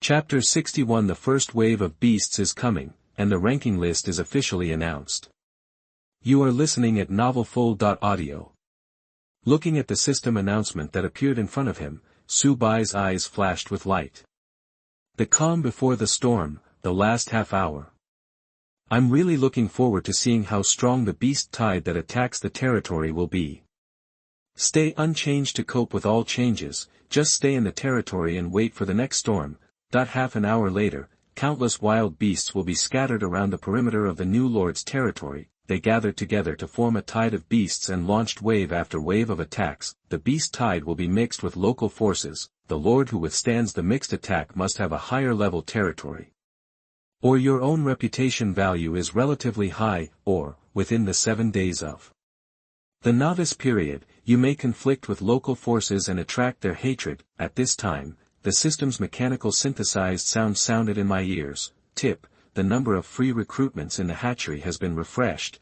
Chapter 61 The first wave of beasts is coming, and the ranking list is officially announced. You are listening at novelfull.audio. Looking at the system announcement that appeared in front of him, Su-bai's eyes flashed with light. The calm before the storm, the last half hour. I'm really looking forward to seeing how strong the beast tide that attacks the territory will be. Stay unchanged to cope with all changes, just stay in the territory and wait for the next storm. Half an hour later, countless wild beasts will be scattered around the perimeter of the new lord's territory. They gathered together to form a tide of beasts and launched wave after wave of attacks. The beast tide will be mixed with local forces. The lord who withstands the mixed attack must have a higher level territory. Or your own reputation value is relatively high, or, within the 7 days of the novice period, you may conflict with local forces and attract their hatred. At this time, the system's mechanical synthesized sound sounded in my ears. Tip, the number of free recruitments in the hatchery has been refreshed.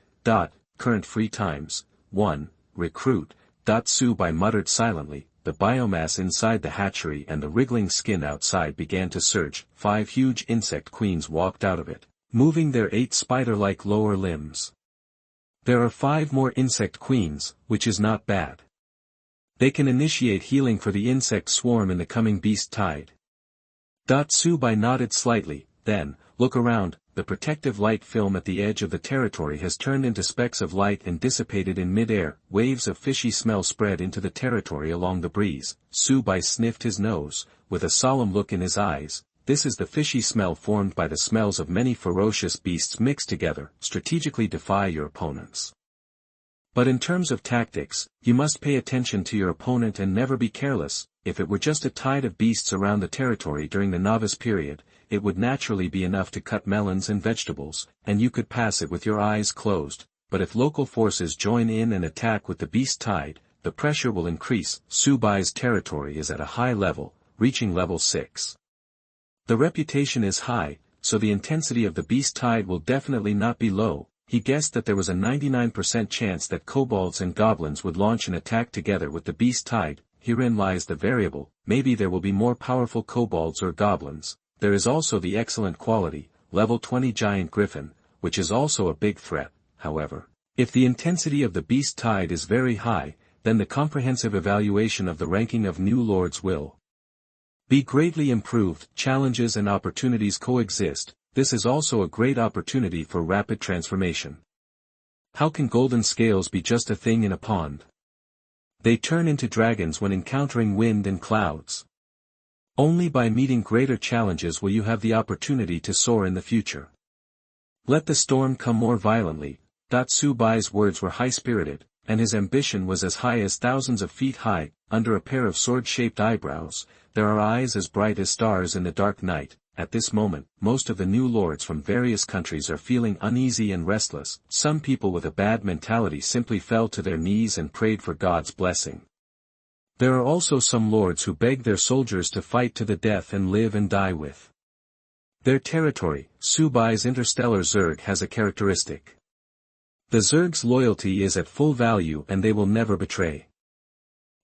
Current free times, 1, recruit. Su-bai muttered silently. The biomass inside the hatchery and the wriggling skin outside began to surge. 5 huge insect queens walked out of it, moving their 8 spider-like lower limbs. There are 5 more insect queens, which is not bad. They can initiate healing for the insect swarm in the coming beast tide. Su-bai nodded slightly, then, look around. The protective light film at the edge of the territory has turned into specks of light and dissipated in mid-air. Waves of fishy smell spread into the territory along the breeze. Su-bai sniffed his nose, with a solemn look in his eyes. This is the fishy smell formed by the smells of many ferocious beasts mixed together. Strategically defy your opponents. But in terms of tactics, you must pay attention to your opponent and never be careless. If it were just a tide of beasts around the territory during the novice period, it would naturally be enough to cut melons and vegetables, and you could pass it with your eyes closed. But if local forces join in and attack with the beast tide, the pressure will increase. Su-bai's territory is at a high level, reaching level 6. The reputation is high, so the intensity of the beast tide will definitely not be low. He guessed that there was a 99% chance that kobolds and goblins would launch an attack together with the beast tide. Herein lies the variable. Maybe there will be more powerful kobolds or goblins. There is also the excellent quality, level 20 giant Griffin, which is also a big threat. However, if the intensity of the beast tide is very high, then the comprehensive evaluation of the ranking of new lords will be greatly improved. Challenges and opportunities coexist. This is also a great opportunity for rapid transformation. How can golden scales be just a thing in a pond? They turn into dragons when encountering wind and clouds. Only by meeting greater challenges will you have the opportunity to soar in the future. Let the storm come more violently. Su-bai's words were high-spirited, and his ambition was as high as thousands of feet high. Under a pair of sword-shaped eyebrows, there are eyes as bright as stars in the dark night. At this moment, most of the new lords from various countries are feeling uneasy and restless. Some people with a bad mentality simply fell to their knees and prayed for God's blessing. There are also some lords who beg their soldiers to fight to the death and live and die with their territory. Su-bai's interstellar Zerg has a characteristic. The Zerg's loyalty is at full value and they will never betray.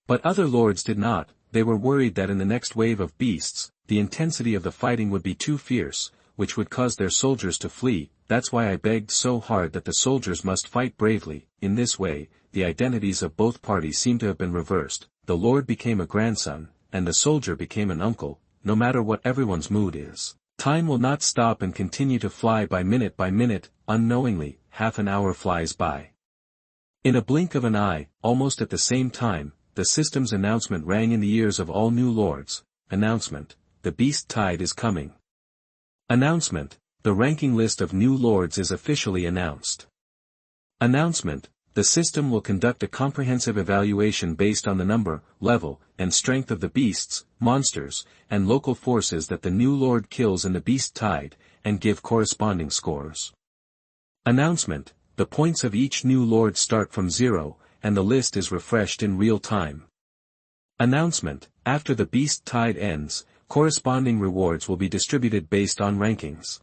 But other lords did not. They were worried that in the next wave of beasts, the intensity of the fighting would be too fierce, which would cause their soldiers to flee. That's why I begged so hard that the soldiers must fight bravely. In this way, the identities of both parties seem to have been reversed. The lord became a grandson, and the soldier became an uncle. No matter what everyone's mood is, time will not stop and continue to fly by minute. Unknowingly, half an hour flies by. In a blink of an eye, almost at the same time, the system's announcement rang in the ears of all new lords. Announcement: the beast tide is coming. Announcement: the ranking list of new lords is officially announced. Announcement: the system will conduct a comprehensive evaluation based on the number, level, and strength of the beasts, monsters, and local forces that the new lord kills in the beast tide, and give corresponding scores. Announcement: the points of each new lord start from 0, and the list is refreshed in real time. Announcement: after the beast tide ends, corresponding rewards will be distributed based on rankings.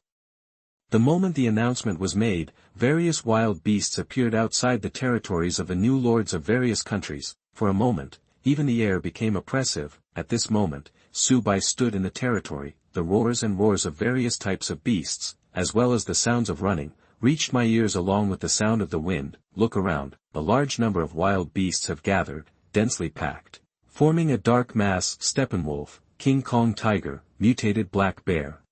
The moment the announcement was made, various wild beasts appeared outside the territories of the new lords of various countries. For a moment, even the air became oppressive. At this moment, Su-bai stood in the territory. the roars and roars of various types of beasts, as well as the sounds of running, reached my ears along with the sound of the wind. Look around, a large number of wild beasts have gathered, densely packed, forming a dark mass. Steppenwolf, King Kong tiger, mutated black bear,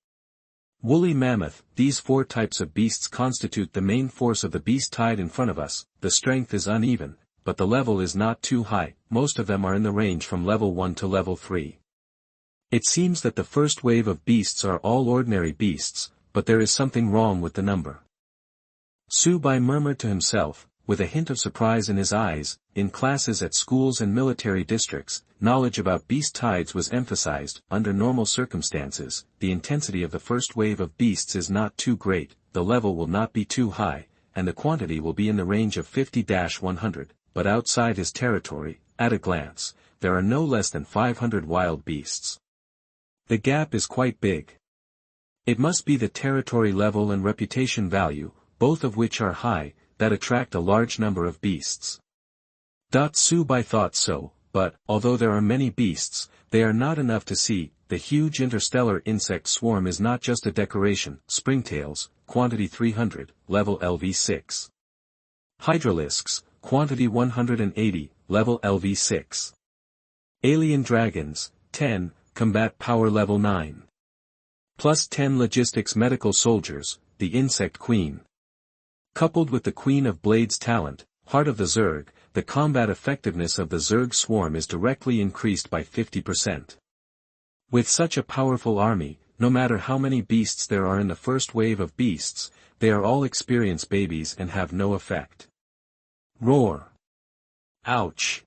woolly mammoth. These 4 types of beasts constitute the main force of the beast tide in front of us. The strength is uneven, but the level is not too high. Most of them are in the range from level 1 to level 3. It seems that the first wave of beasts are all ordinary beasts, but there is something wrong with the number. Subai murmured to himself, with a hint of surprise in his eyes. In classes at schools and military districts, knowledge about beast tides was emphasized. Under normal circumstances, the intensity of the first wave of beasts is not too great, the level will not be too high, and the quantity will be in the range of 50-100, but outside his territory, at a glance, there are no less than 500 wild beasts. The gap is quite big. It must be the territory level and reputation value, both of which are high, that attract a large number of beasts. Subai thought so, but, although there are many beasts, they are not enough to see. The huge interstellar insect swarm is not just a decoration. Springtails, quantity 300, level LV6. Hydralisks, quantity 180, level LV6. Alien dragons, 10, combat power level 9. Plus 10 logistics medical soldiers, the insect queen. Coupled with the Queen of Blades talent, Heart of the Zerg, the combat effectiveness of the Zerg swarm is directly increased by 50%. With such a powerful army, no matter how many beasts there are in the first wave of beasts, they are all experienced babies and have no effect. Roar! Ouch!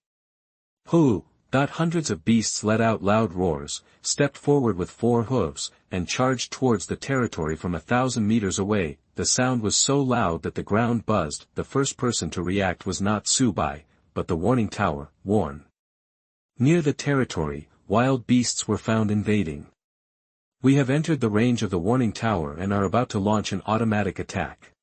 Hoo! Hundreds of beasts let out loud roars, stepped forward with 4 hooves, and charged towards the territory from 1,000 meters away. The sound was so loud that the ground buzzed. The first person to react was not Subai, but the warning tower, Warn. Near the territory, wild beasts were found invading. We have entered the range of the warning tower and are about to launch an automatic attack.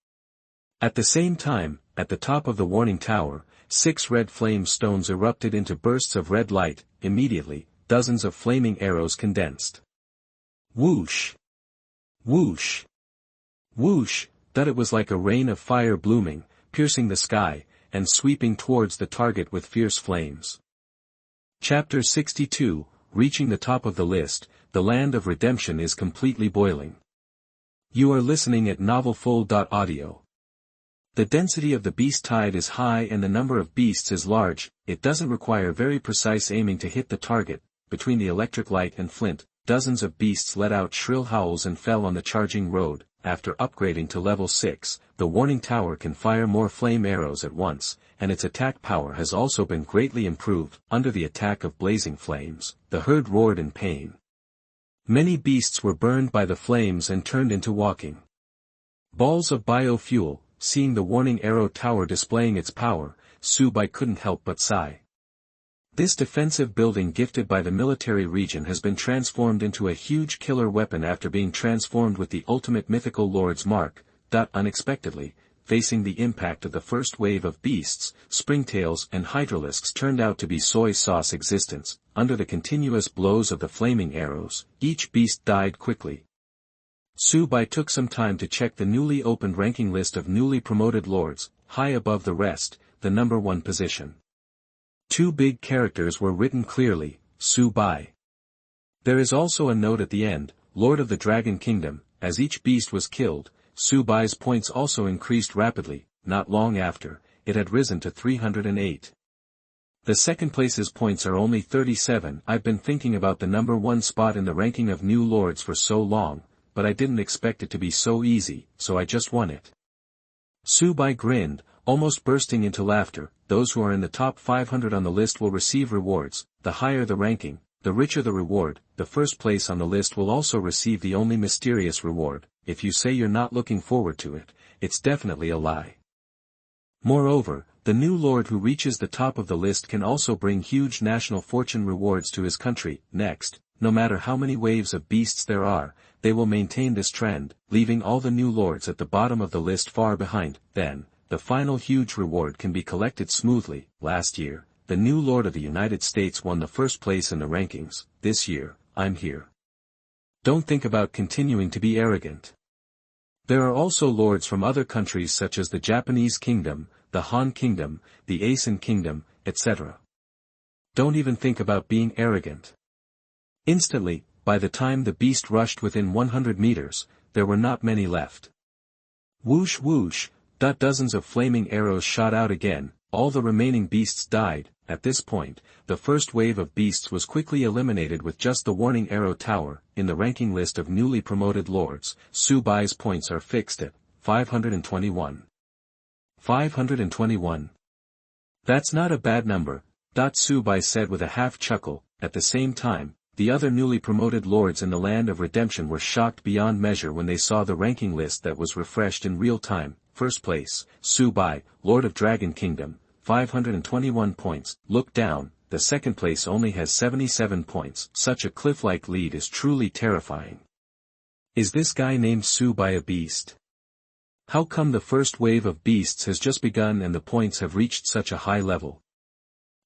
At the same time, at the top of the warning tower, 6 red flame stones erupted into bursts of red light. Immediately, dozens of flaming arrows condensed. Whoosh! Whoosh! Whoosh! It was like a rain of fire blooming, piercing the sky, and sweeping towards the target with fierce flames. Chapter 62, reaching the top of the list, the land of redemption is completely boiling. You are listening at novelfull.audio. The density of the beast tide is high and the number of beasts is large. It doesn't require very precise aiming to hit the target. Between the electric light and flint, dozens of beasts let out shrill howls and fell on the charging road. After upgrading to level 6, the warning tower can fire more flame arrows at once, and its attack power has also been greatly improved. Under the attack of blazing flames, the herd roared in pain. Many beasts were burned by the flames and turned into walking balls of biofuel. Seeing the warning arrow tower displaying its power, Subai couldn't help but sigh. This defensive building gifted by the military region has been transformed into a huge killer weapon after being transformed with the ultimate mythical lord's mark. Unexpectedly, facing the impact of the first wave of beasts, springtails and hydralisks turned out to be soy sauce existence. Under the continuous blows of the flaming arrows, each beast died quickly. Subai took some time to check the newly opened ranking list of newly promoted lords. High above the rest, the number 1 position. 2 big characters were written clearly, Subai. There is also a note at the end, Lord of the Dragon Kingdom. As each beast was killed, Subai's points also increased rapidly. Not long after, it had risen to 308. The second place's points are only 37. I've been thinking about the number 1 spot in the ranking of new lords for so long, but I didn't expect it to be so easy, so I just won it. Subai grinned, almost bursting into laughter. Those who are in the top 500 on the list will receive rewards. The higher the ranking, the richer the reward. The first place on the list will also receive the only mysterious reward. If you say you're not looking forward to it, it's definitely a lie. Moreover, the new lord who reaches the top of the list can also bring huge national fortune rewards to his country. Next, no matter how many waves of beasts there are, they will maintain this trend, leaving all the new lords at the bottom of the list far behind. Then, the final huge reward can be collected smoothly. Last year, the new lord of the United States won the first place in the rankings. This year, I'm here. Don't think about continuing to be arrogant. There are also lords from other countries such as the Japanese kingdom, the Han kingdom, the Asen kingdom, etc. Don't even think about being arrogant. Instantly, by the time the beast rushed within 100 meters, there were not many left. Whoosh whoosh, dozens of flaming arrows shot out again, all the remaining beasts died. At this point, the first wave of beasts was quickly eliminated with just the warning arrow tower. In the ranking list of newly promoted lords, Su Bai's points are fixed at 521. 521. That's not a bad number, Su Bai said with a half chuckle. At the same time, the other newly promoted lords in the Land of Redemption were shocked beyond measure when they saw the ranking list that was refreshed in real time. First place, Su Bai, Lord of Dragon Kingdom, 521 points. Look down, the second place only has 77 points. Such a cliff-like lead is truly terrifying. Is this guy named Su Bai a beast? How come the first wave of beasts has just begun and the points have reached such a high level?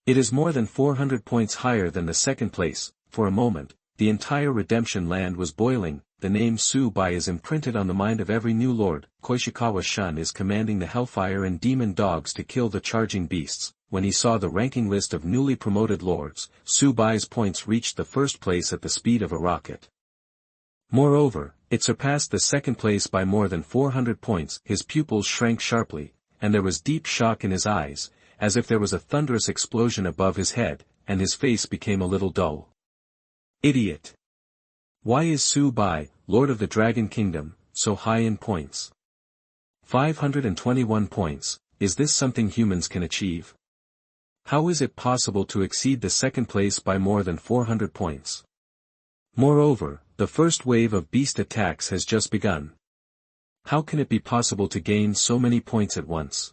It is more than 400 points higher than the second place. For a moment, the entire Redemption land was boiling. The name Su Bai is imprinted on the mind of every new lord. Koishikawa Shun is commanding the Hellfire and Demon Dogs to kill the charging beasts. When he saw the ranking list of newly promoted lords, Su Bai's points reached the first place at the speed of a rocket. Moreover, it surpassed the second place by more than 400 points. His pupils shrank sharply, and there was deep shock in his eyes, as if there was a thunderous explosion above his head, and his face became a little dull. Idiot! Why is Su Bai, Lord of the Dragon Kingdom, so high in points? 521 points, is this something humans can achieve? How is it possible to exceed the second place by more than 400 points? Moreover, the first wave of beast attacks has just begun. How can it be possible to gain so many points at once?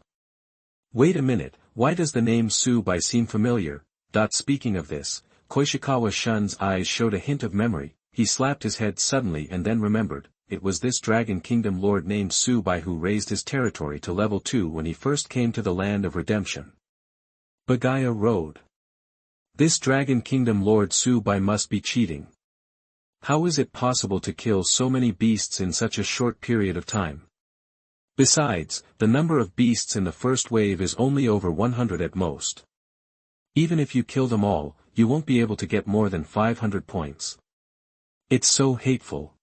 Wait a minute, why does the name Su Bai seem familiar? Speaking of this, Koishikawa Shun's eyes showed a hint of memory. He slapped his head suddenly and then remembered. It was this Dragon Kingdom lord named Su Bai who raised his territory to level 2 when he first came to the Land of Redemption. Bagaya Road. This Dragon Kingdom lord Su Bai must be cheating. How is it possible to kill so many beasts in such a short period of time? Besides, the number of beasts in the first wave is only over 100 at most. Even if you kill them all, you won't be able to get more than 500 points. It's so hateful.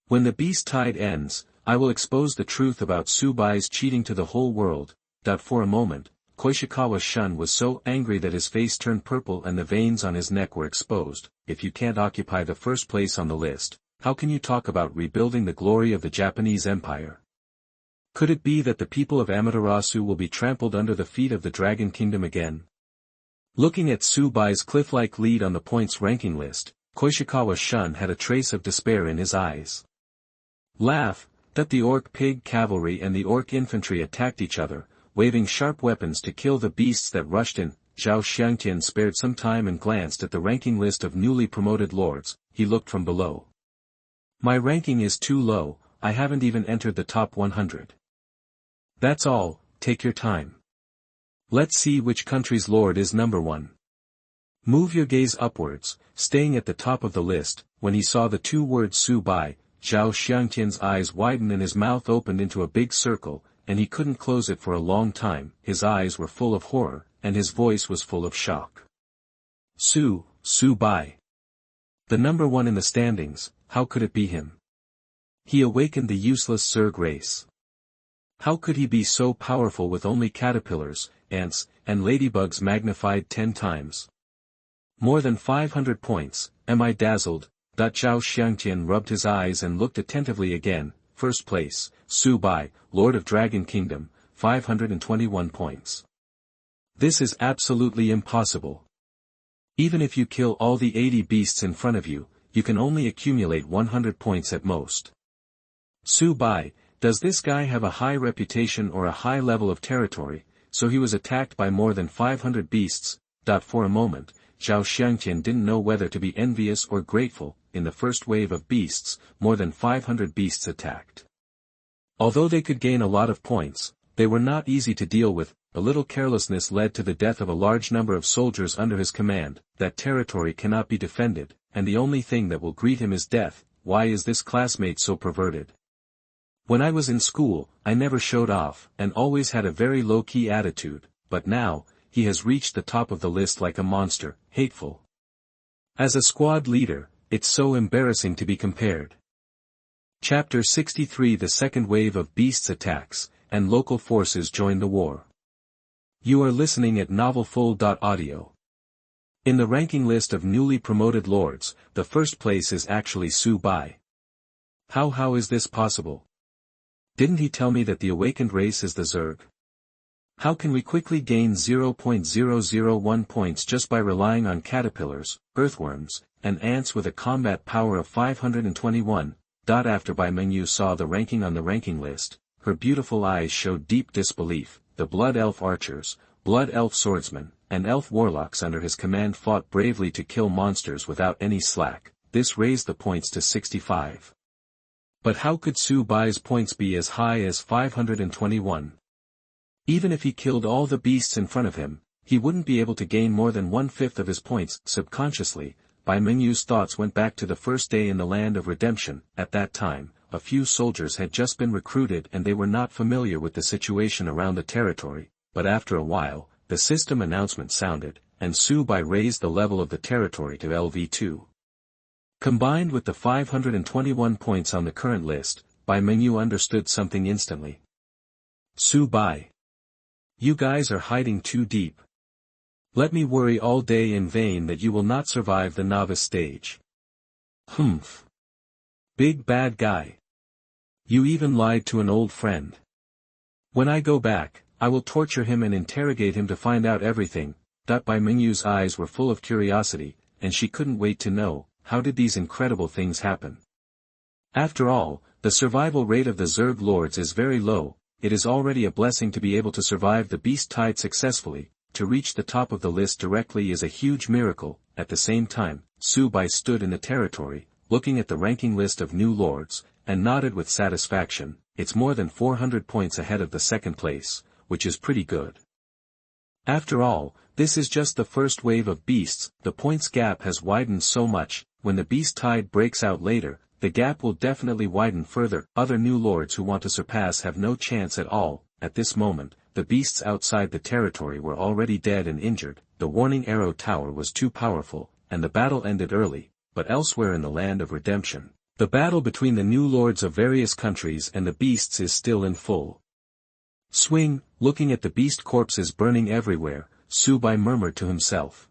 When the beast tide ends, I will expose the truth about Su Bai's cheating to the whole world. For a moment, Koishikawa Shun was so angry that his face turned purple and the veins on his neck were exposed. If you can't occupy the first place on the list, how can you talk about rebuilding the glory of the Japanese Empire? Could it be that the people of Amaterasu will be trampled under the feet of the Dragon Kingdom again? Looking at Su Bai's cliff-like lead on the points ranking list, Koishikawa Shun had a trace of despair in his eyes. Laugh, the Orc Pig Cavalry and the Orc Infantry attacked each other, waving sharp weapons to kill the beasts that rushed in. Zhao Xiangtian spared some time and glanced at the ranking list of newly promoted lords. He looked from below. My ranking is too low, I haven't even entered the top 100. That's all, take your time. Let's see which country's lord is number 1. Move your gaze upwards, staying at the top of the list. When he saw the two words Su Bai, Zhao Xiangtian's eyes widened and his mouth opened into a big circle, and he couldn't close it for a long time. His eyes were full of horror, and his voice was full of shock. Su Bai. The number 1 in the standings, how could it be him? He awakened the useless Zerg race. How could he be so powerful with only caterpillars, ants, and ladybugs magnified 10 times? More than 500 points, am I dazzled? Zhao Xiangtian rubbed his eyes and looked attentively again. First place, Su Bai, Lord of Dragon Kingdom, 521 points. This is absolutely impossible. Even if you kill all the 80 beasts in front of you, you can only accumulate 100 points at most. Su Bai, does this guy have a high reputation or a high level of territory, so he was attacked by more than 500 beasts? For a moment, Zhao Xiangtian didn't know whether to be envious or grateful. In the first wave of beasts, more than 500 beasts attacked. Although they could gain a lot of points, they were not easy to deal with. A little carelessness led to the death of a large number of soldiers under his command. That territory cannot be defended, and the only thing that will greet him is death. why is this classmate so perverted? When I was in school, I never showed off, and always had a very low-key attitude, but now, he has reached the top of the list like a monster, hateful. As a squad leader, it's so embarrassing to be compared. Chapter 63 The second wave of beasts attacks, and local forces join the war. You are listening at novelfull.audio. In the ranking list of newly promoted lords, the first place is actually Su Bai. How is this possible? Didn't he tell me that the awakened race is the Zerg? How can we quickly gain 0.001 points just by relying on caterpillars, earthworms, and ants with a combat power of 521? After Bai Mengyu saw the ranking on the ranking list, her beautiful eyes showed deep disbelief. The blood elf archers, blood elf swordsmen, and elf warlocks under his command fought bravely to kill monsters without any slack. This raised the points to 65. But how could Su Bai's points be as high as 521? Even if he killed all the beasts in front of him, he wouldn't be able to gain more than 1/5 of his points. Subconsciously, Bai Mengyu's thoughts went back to the first day in the Land of Redemption. At that time, a few soldiers had just been recruited and they were not familiar with the situation around the territory, but after a while, the system announcement sounded, and Su Bai raised the level of the territory to LV2. Combined with the 521 points on the current list, Bai Mengyu understood something instantly. Su Bai. You guys are hiding too deep. Let me worry all day in vain that you will not survive the novice stage. Humph. Big bad guy. You even lied to an old friend. When I go back, I will torture him and interrogate him to find out everything. Bai Mengyu's eyes were full of curiosity, and she couldn't wait to know, how did these incredible things happen? After all, the survival rate of the Zerg lords is very low. It is already a blessing to be able to survive the beast tide successfully. To reach the top of the list directly is a huge miracle. At the same time, Su Bai stood in the territory, looking at the ranking list of new lords, and nodded with satisfaction. It's more than 400 points ahead of the second place, which is pretty good. After all, this is just the first wave of beasts. The points gap has widened so much. When the beast tide breaks out later, the gap will definitely widen further. Other new lords who want to surpass have no chance at all. At this moment, the beasts outside the territory were already dead and injured. The warning arrow tower was too powerful, and the battle ended early. But elsewhere in the Land of Redemption, the battle between the new lords of various countries and the beasts is still in full swing. Looking at the beast corpses burning everywhere, Su Bai murmured to himself.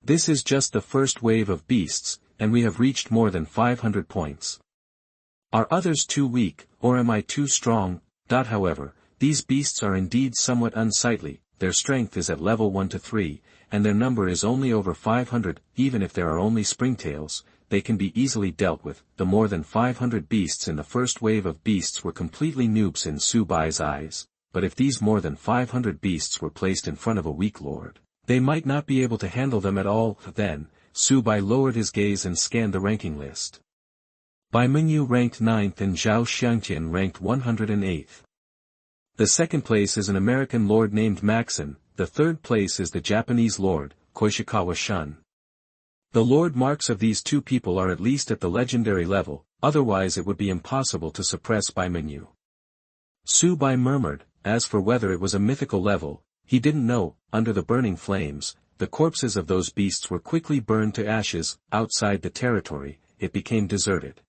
This is just the first wave of beasts, and we have reached more than 500 points. Are others too weak, or am I too strong? However, these beasts are indeed somewhat unsightly. Their strength is at level 1 to 3, and their number is only over 500. Even if there are only springtails, they can be easily dealt with. The more than 500 beasts in the first wave of beasts were completely noobs in Su Bai's eyes, but if these more than 500 beasts were placed in front of a weak lord, they might not be able to handle them at all. Then, Su Bai lowered his gaze and scanned the ranking list. Bai Mengyu ranked 9th and Zhao Xiangtian ranked 108th. The second place is an American lord named Maxon. The third place is the Japanese lord, Koishikawa Shun. The lord marks of these two people are at least at the legendary level, otherwise it would be impossible to suppress Bai Mengyu. Su Bai murmured. As for whether it was a mythical level, he didn't know. Under the burning flames, the corpses of those beasts were quickly burned to ashes. Outside the territory, it became deserted.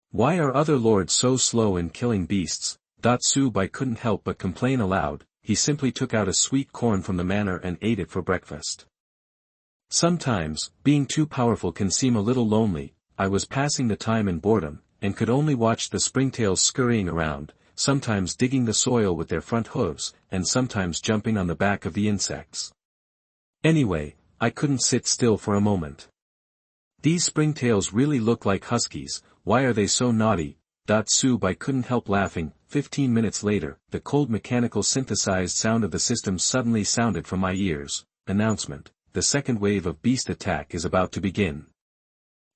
Why are other lords so slow in killing beasts? Su Bai couldn't help but complain aloud. He simply took out a sweet corn from the manor and ate it for breakfast. Sometimes, being too powerful can seem a little lonely. I was passing the time in boredom, and could only watch the springtails scurrying around, sometimes digging the soil with their front hooves, and sometimes jumping on the back of the insects. Anyway, I couldn't sit still for a moment. These springtails really look like huskies. Why are they so naughty? Su Bai couldn't help laughing. 15 minutes later, the cold mechanical synthesized sound of the system suddenly sounded from my ears. Announcement: the second wave of beast attack is about to begin.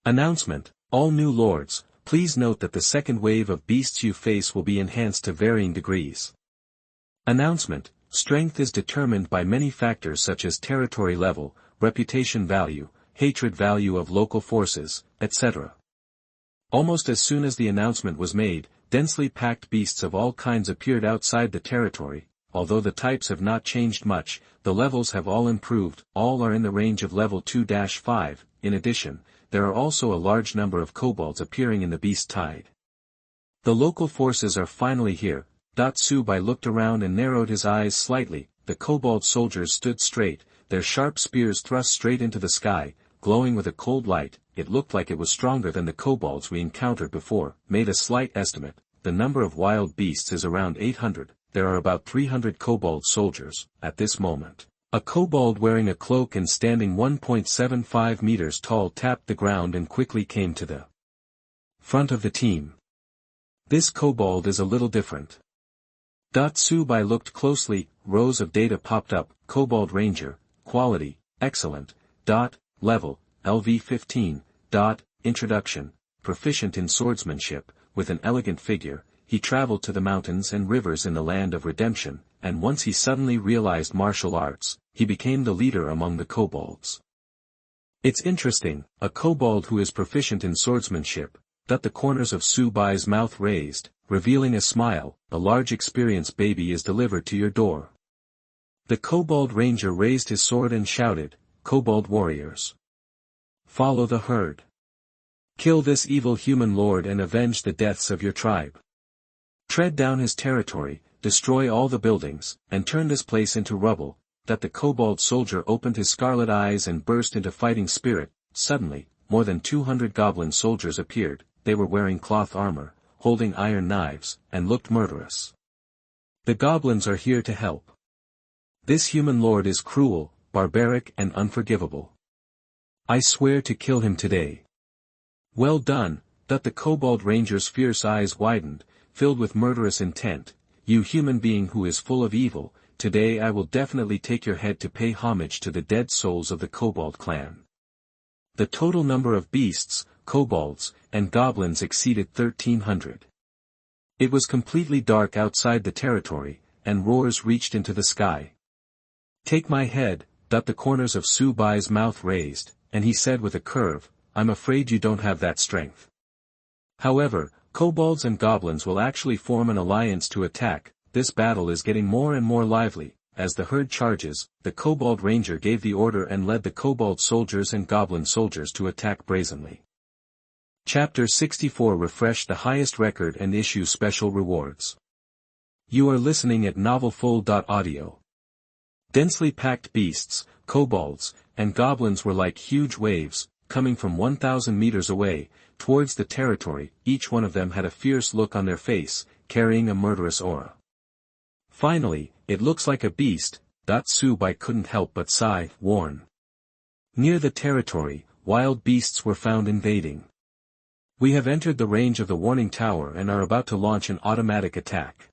Announcement: all new lords, please note that the second wave of beasts you face will be enhanced to varying degrees. Announcement: strength is determined by many factors such as territory level, reputation value, hatred value of local forces, etc. Almost as soon as the announcement was made, densely packed beasts of all kinds appeared outside the territory. Although the types have not changed much, the levels have all improved, all are in the range of level 2-5, in addition, there are also a large number of kobolds appearing in the beast tide. The local forces are finally here. Subai looked around and narrowed his eyes slightly. The kobold soldiers stood straight, their sharp spears thrust straight into the sky, glowing with a cold light. It looked like it was stronger than the kobolds we encountered before. Made a slight estimate, the number of wild beasts is around 800, there are about 300 kobold soldiers, at this moment. A kobold wearing a cloak and standing 1.75 meters tall tapped the ground and quickly came to the front of the team. This kobold is a little different. Subai looked closely, rows of data popped up, Kobold Ranger, quality, excellent, level, LV15, introduction, proficient in swordsmanship, with an elegant figure, he traveled to the mountains and rivers in the land of redemption, and once he suddenly realized martial arts, he became the leader among the kobolds. It's interesting, a kobold who is proficient in swordsmanship, the corners of Subai's mouth raised, revealing a smile, a large experienced baby is delivered to your door. The Kobold Ranger raised his sword and shouted, Kobold warriors, follow the herd. Kill this evil human lord and avenge the deaths of your tribe. Tread down his territory, destroy all the buildings, and turn this place into rubble. The kobold soldier opened his scarlet eyes and burst into fighting spirit. Suddenly, more than 200 goblin soldiers appeared. They were wearing cloth armor, holding iron knives, and looked murderous. The goblins are here to help. This human lord is cruel, barbaric and unforgivable. I swear to kill him today. Well done. The Kobold Ranger's fierce eyes widened, filled with murderous intent. You human being who is full of evil, today I will definitely take your head to pay homage to the dead souls of the Kobold clan. The total number of beasts, kobolds, and goblins exceeded 1,300. It was completely dark outside the territory, and roars reached into the sky. Take my head, the corners of Subai's mouth raised, and he said with a curve, I'm afraid you don't have that strength. However, kobolds and goblins will actually form an alliance to attack. This battle is getting more and more lively. As the herd charges, the Kobold Ranger gave the order and led the kobold soldiers and goblin soldiers to attack brazenly. Chapter 64 Refresh the highest record and issue special rewards. You are listening at novelfull.audio. Densely packed beasts, kobolds, and goblins were like huge waves, coming from 1,000 meters away, towards the territory. Each one of them had a fierce look on their face, carrying a murderous aura. Finally, it looks like a beast. Subai couldn't help but sigh, warn. Near the territory, wild beasts were found invading. We have entered the range of the warning tower and are about to launch an automatic attack.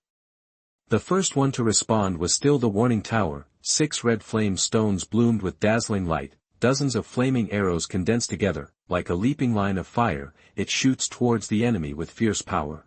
The first one to respond was still the warning tower. 6 red flame stones bloomed with dazzling light, dozens of flaming arrows condensed together, like a leaping line of fire, it shoots towards the enemy with fierce power.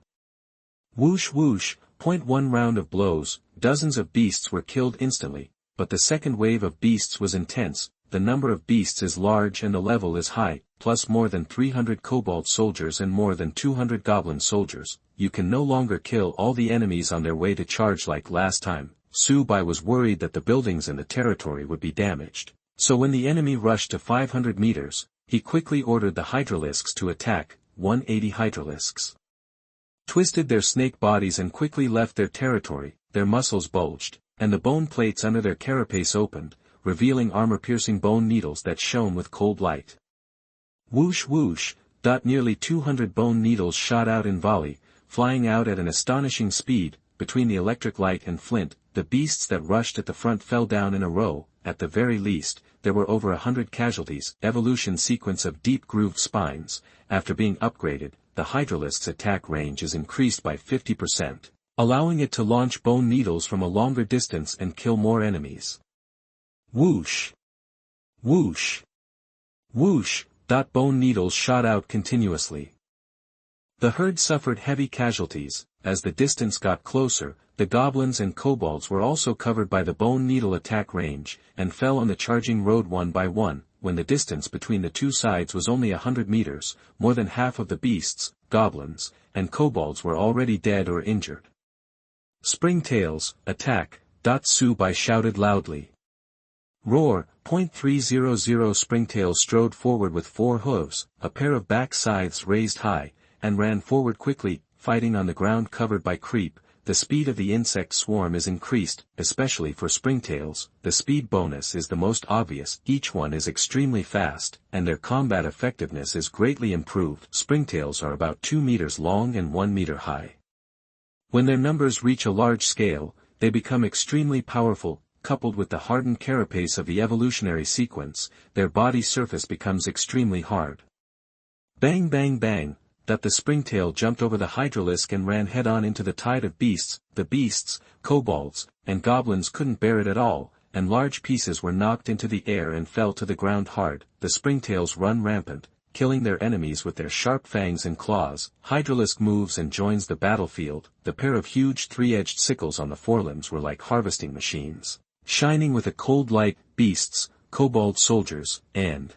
Whoosh whoosh, 0.1 round of blows, dozens of beasts were killed instantly, but the second wave of beasts was intense. The number of beasts is large and the level is high, plus more than 300 kobold soldiers and more than 200 goblin soldiers. You can no longer kill all the enemies on their way to charge like last time. Subai was worried that the buildings in the territory would be damaged. So when the enemy rushed to 500 meters, he quickly ordered the hydralisks to attack. 180 hydralisks twisted their snake bodies and quickly left their territory. Their muscles bulged, and the bone plates under their carapace opened, revealing armor-piercing bone needles that shone with cold light. Whoosh whoosh, nearly 200 bone needles shot out in volley, flying out at an astonishing speed. Between the electric light and flint, the beasts that rushed at the front fell down in a row. At the very least, there were over 100 casualties. Evolution sequence of deep-grooved spines. After being upgraded, the hydralisk's attack range is increased by 50%, allowing it to launch bone needles from a longer distance and kill more enemies. Whoosh! Whoosh! Whoosh! Bone needles shot out continuously. The herd suffered heavy casualties. As the distance got closer, the goblins and kobolds were also covered by the bone needle attack range, and fell on the charging road one by one. When the distance between the two sides was only 100 meters, more than half of the beasts, goblins, and kobolds were already dead or injured. Springtails, attack, Su-bai shouted loudly. Roar, .300 Springtails strode forward with 4 hooves, a pair of back scythes raised high, and ran forward quickly, fighting on the ground covered by creep. The speed of the insect swarm is increased, especially for springtails. The speed bonus is the most obvious. Each one is extremely fast, and their combat effectiveness is greatly improved. Springtails are about 2 meters long and 1 meter high. When their numbers reach a large scale, they become extremely powerful. Coupled with the hardened carapace of the evolutionary sequence, their body surface becomes extremely hard. Bang bang bang, that the springtail jumped over the hydralisk and ran head-on into the tide of beasts. The beasts, kobolds, and goblins couldn't bear it at all, and large pieces were knocked into the air and fell to the ground hard. The springtails run rampant, killing their enemies with their sharp fangs and claws. Hydralisk moves and joins the battlefield. The pair of huge 3-edged sickles on the forelimbs were like harvesting machines, shining with a cold light. Beasts, kobold soldiers, and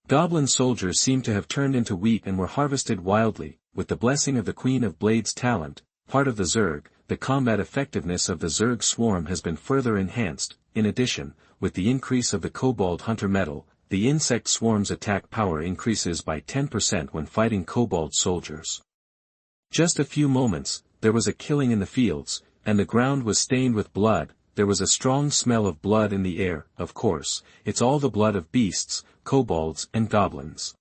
goblin soldiers seemed to have turned into wheat and were harvested wildly. With the blessing of the Queen of Blades' talent, part of the Zerg, the combat effectiveness of the Zerg swarm has been further enhanced. In addition, with the increase of the kobold hunter medal, the insect swarm's attack power increases by 10% when fighting kobold soldiers. Just a few moments, there was a killing in the fields, and the ground was stained with blood. There was a strong smell of blood in the air. Of course, it's all the blood of beasts, kobolds, and goblins.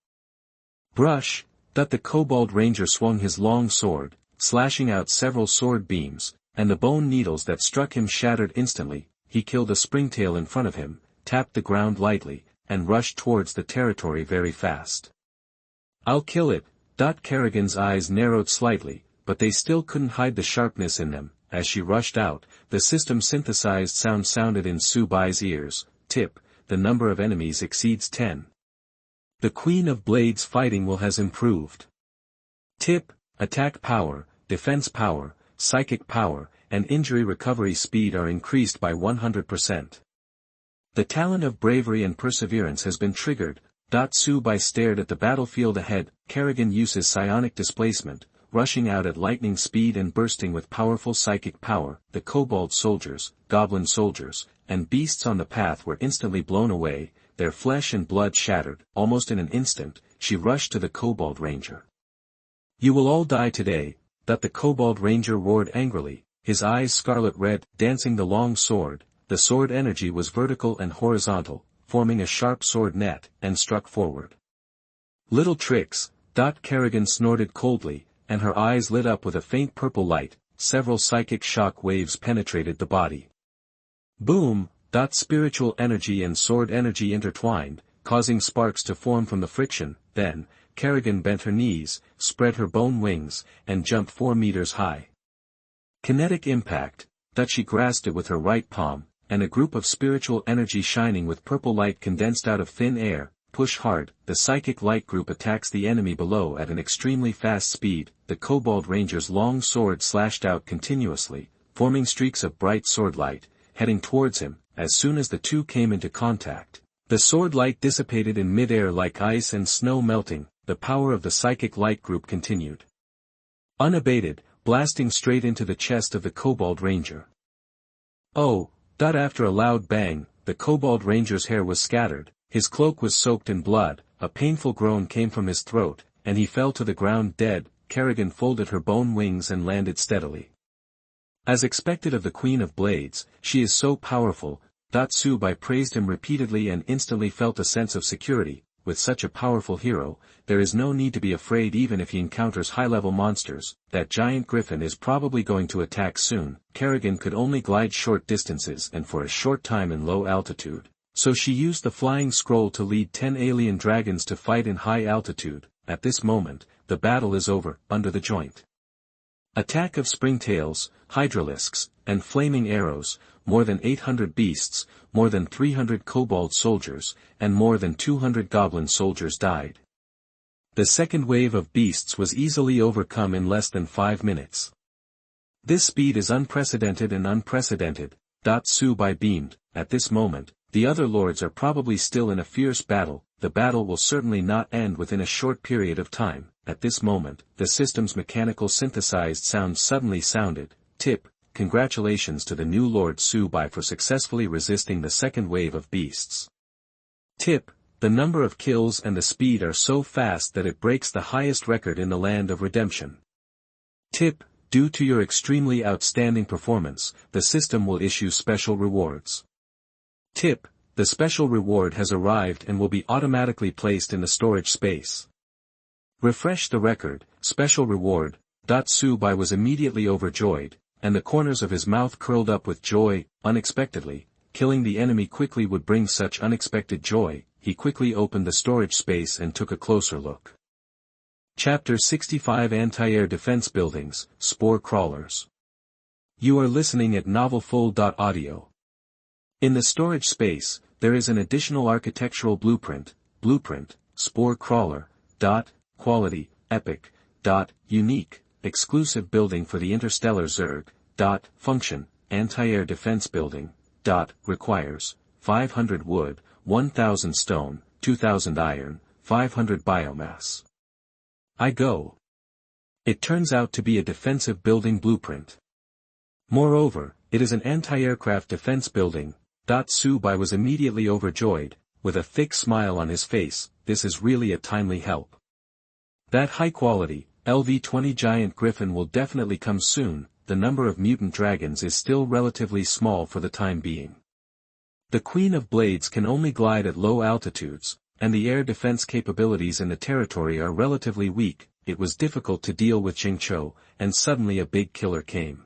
Brush, that the kobold ranger swung his long sword, slashing out several sword beams, and the bone needles that struck him shattered instantly. He killed a springtail in front of him, tapped the ground lightly, and rushed towards the territory very fast. I'll kill it. Kerrigan's eyes narrowed slightly, but they still couldn't hide the sharpness in them. As she rushed out, the system-synthesized sound sounded in Su-bai's ears. Tip, the number of enemies exceeds 10. The Queen of Blades fighting will has improved. Tip, attack power, defense power, psychic power, and injury recovery speed are increased by 100%. The talent of bravery and perseverance has been triggered. Su-bai stared at the battlefield ahead. Kerrigan uses psionic displacement, rushing out at lightning speed and bursting with powerful psychic power. The kobold soldiers, goblin soldiers, and beasts on the path were instantly blown away, their flesh and blood shattered. Almost in an instant, she rushed to the kobold ranger. You will all die today, that the kobold ranger roared angrily, his eyes scarlet red, dancing the long sword. The sword energy was vertical and horizontal, forming a sharp sword net, and struck forward. Little tricks, Kerrigan snorted coldly, and her eyes lit up with a faint purple light. Several psychic shock waves penetrated the body. Boom, spiritual energy and sword energy intertwined, causing sparks to form from the friction. Then, Kerrigan bent her knees, spread her bone wings, and jumped 4 meters high. Kinetic impact, she grasped it with her right palm, and a group of spiritual energy shining with purple light condensed out of thin air. Push hard, the psychic light group attacks the enemy below at an extremely fast speed. The kobold ranger's long sword slashed out continuously, forming streaks of bright sword light, heading towards him. As soon as the two came into contact, the sword light dissipated in mid-air like ice and snow melting. The power of the psychic light group continued, unabated, blasting straight into the chest of the kobold ranger. Oh! After a loud bang, the kobold ranger's hair was scattered, his cloak was soaked in blood, a painful groan came from his throat, and he fell to the ground dead. Kerrigan folded her bone wings and landed steadily. As expected of the Queen of Blades, she is so powerful. Su-bai praised him repeatedly and instantly felt a sense of security. With such a powerful hero, there is no need to be afraid even if he encounters high-level monsters. That giant Griffin is probably going to attack soon. Kerrigan could only glide short distances and for a short time in low altitude, so she used the flying scroll to lead 10 alien dragons to fight in high altitude. At this moment, the battle is over. Under the joint attack of springtails, hydralisks, and flaming arrows, more than 800 beasts, more than 300 kobold soldiers, and more than 200 goblin soldiers died. The second wave of beasts was easily overcome in less than 5 minutes. This speed is unprecedented and unprecedented. Su-bai beamed. At this moment, the other lords are probably still in a fierce battle. the battle will certainly not end within a short period of time. At this moment, the system's mechanical synthesized sound suddenly sounded. Tip, congratulations to the new Lord Subai for successfully resisting the second wave of beasts. Tip, the number of kills and the speed are so fast that it breaks the highest record in the Land of Redemption. Tip, due to your extremely outstanding performance, the system will issue special rewards. Tip, the special reward has arrived and will be automatically placed in the storage space. Refresh the record, special reward. Subai was immediately overjoyed, and the corners of his mouth curled up with joy. Unexpectedly, killing the enemy quickly would bring such unexpected joy. He quickly opened the storage space and took a closer look. Chapter 65 Anti-Air Defense Buildings, Spore Crawlers. You are listening at novelfull.audio. In the storage space, there is an additional architectural blueprint, spore crawler, quality, epic, unique, exclusive building for the interstellar Zerg, function, anti-air defense building, requires, 500 wood, 1000 stone, 2000 iron, 500 biomass. I go. It turns out to be a defensive building blueprint. Moreover, it is an anti-aircraft defense building. Subai was immediately overjoyed, with a thick smile on his face. This is really a timely help. That high-quality, LV-20 giant Griffin will definitely come soon. The number of mutant dragons is still relatively small for the time being. The Queen of Blades can only glide at low altitudes, and the air defense capabilities in the territory are relatively weak. It was difficult to deal with Jingzhou, and suddenly a big killer came.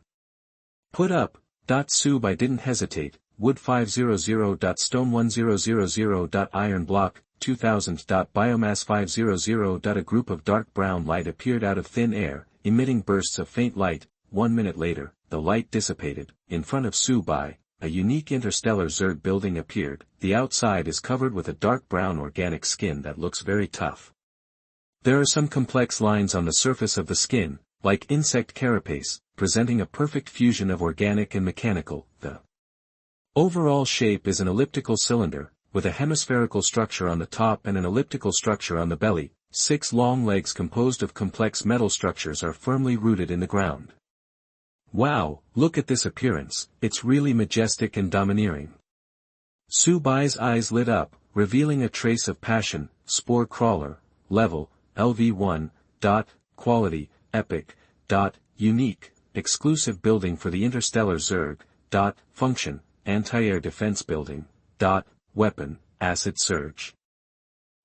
Put up. Subai didn't hesitate. Wood 500. Stone 1000. Iron block 2000. Biomass 500. A group of dark brown light appeared out of thin air, emitting bursts of faint light. 1 minute later, the light dissipated. In front of Subai, a unique interstellar Zerg building appeared. The outside is covered with a dark brown organic skin that looks very tough. There are some complex lines on the surface of the skin, like insect carapace, presenting a perfect fusion of organic and mechanical. The overall shape is an elliptical cylinder, with a hemispherical structure on the top and an elliptical structure on the belly. 6 long legs composed of complex metal structures are firmly rooted in the ground. Wow, look at this appearance, it's really majestic and domineering. Subai's eyes lit up, revealing a trace of passion. Spore crawler, level, LV1, quality, epic, unique, exclusive building for the interstellar Zerg, function, anti-air defense building, weapon, acid surge.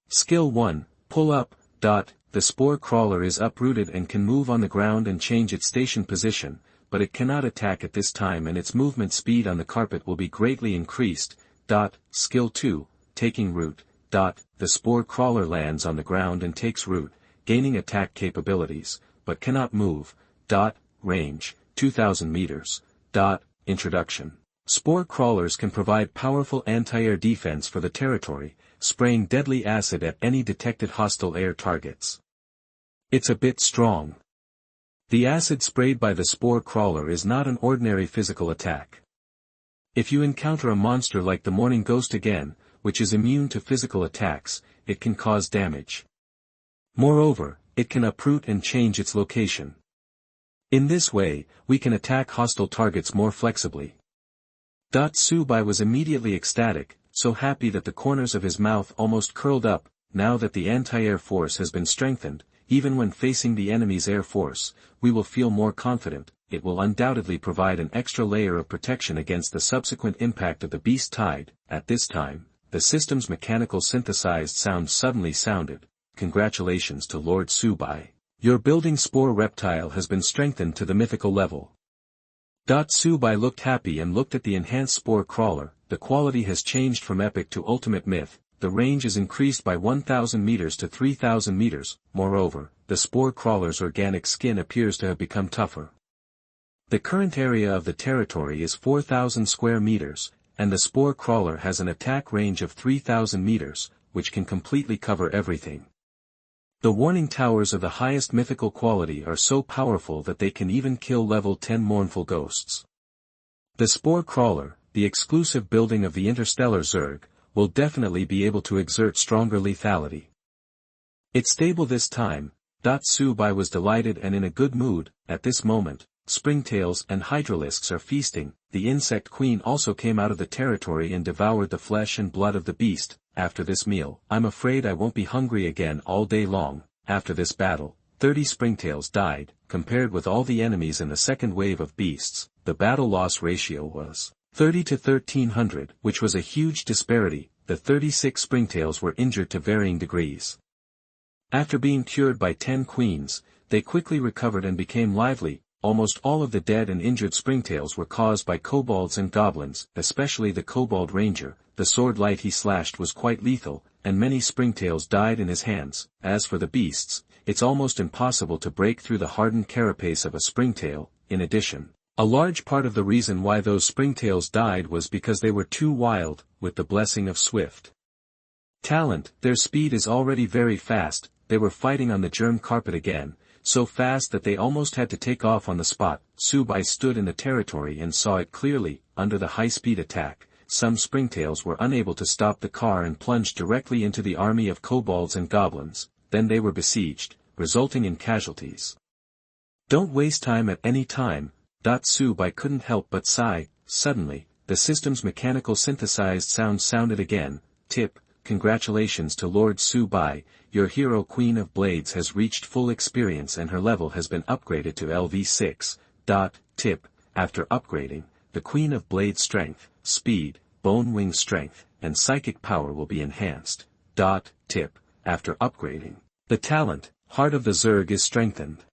Skill 1, pull up, the spore crawler is uprooted and can move on the ground and change its station position, but it cannot attack at this time and its movement speed on the carpet will be greatly increased. Skill 2, taking root. The spore crawler lands on the ground and takes root, gaining attack capabilities, but cannot move. Range, 2000 meters. Introduction. Spore crawlers can provide powerful anti-air defense for the territory, spraying deadly acid at any detected hostile air targets. It's a bit strong. The acid sprayed by the spore crawler is not an ordinary physical attack. If you encounter a monster like the Morning Ghost again, which is immune to physical attacks, it can cause damage. Moreover, it can uproot and change its location. In this way, we can attack hostile targets more flexibly. Subai was immediately ecstatic, so happy that the corners of his mouth almost curled up. Now that the anti-air force has been strengthened, even when facing the enemy's air force, we will feel more confident. It will undoubtedly provide an extra layer of protection against the subsequent impact of the beast tide. At this time, the system's mechanical synthesized sound suddenly sounded. Congratulations to Lord Subai. Your building spore reptile has been strengthened to the mythical level. Subai looked happy and looked at the enhanced spore crawler. The quality has changed from epic to ultimate myth. The range is increased by 1000 meters to 3000 meters. Moreover, the spore crawler's organic skin appears to have become tougher. The current area of the territory is 4000 square meters, and the spore crawler has an attack range of 3000 meters, which can completely cover everything. The warning towers of the highest mythical quality are so powerful that they can even kill level 10 mournful ghosts. The spore crawler, the exclusive building of the interstellar Zerg, will definitely be able to exert stronger lethality. It's stable this time. Subai was delighted and in a good mood. At this moment, springtails and hydralisks are feasting. The insect queen also came out of the territory and devoured the flesh and blood of the beast. After this meal, I'm afraid I won't be hungry again all day long. After this battle, 30 springtails died. Compared with all the enemies in the second wave of beasts, the battle loss ratio was 30 to 1300, which was a huge disparity. The 36 springtails were injured to varying degrees. After being cured by 10 queens, they quickly recovered and became lively. Almost all of the dead and injured springtails were caused by kobolds and goblins, especially the kobold ranger. The sword light he slashed was quite lethal, and many springtails died in his hands. As for the beasts, it's almost impossible to break through the hardened carapace of a springtail. In addition, a large part of the reason why those springtails died was because they were too wild. With the blessing of swift talent, their speed is already very fast. They were fighting on the germ carpet again, so fast that they almost had to take off on the spot. Subai stood in the territory and saw it clearly. Under the high-speed attack, some springtails were unable to stop the car and plunged directly into the army of kobolds and goblins. Then they were besieged, resulting in casualties. Don't waste time at any time. Subai couldn't help but sigh. Suddenly, the system's mechanical synthesized sound sounded again. Tip, congratulations to Lord Subai, your hero Queen of Blades has reached full experience and her level has been upgraded to LV6. Tip, after upgrading, the Queen of Blades strength, speed, bone wing strength, and psychic power will be enhanced. Tip, after upgrading, the talent, Heart of the Zerg is strengthened.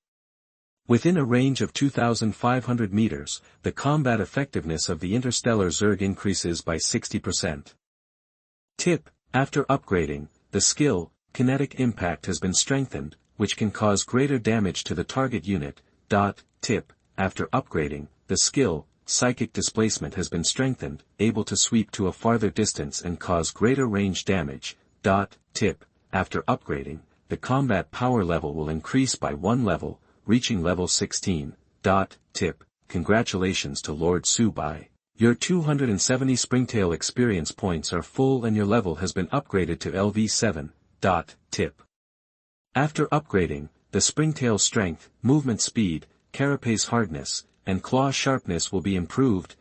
Within a range of 2,500 meters, the combat effectiveness of the interstellar Zerg increases by 60%. Tip, after upgrading, the skill, Kinetic Impact has been strengthened, which can cause greater damage to the target unit. Tip, after upgrading, the skill, Psychic Displacement has been strengthened, able to sweep to a farther distance and cause greater range damage. Tip, after upgrading, the combat power level will increase by 1 level, reaching level 16. Tip, congratulations to Lord Subai. Your 270 springtail experience points are full and your level has been upgraded to LV7. Tip. After upgrading, the springtail strength, movement speed, carapace hardness, and claw sharpness will be improved.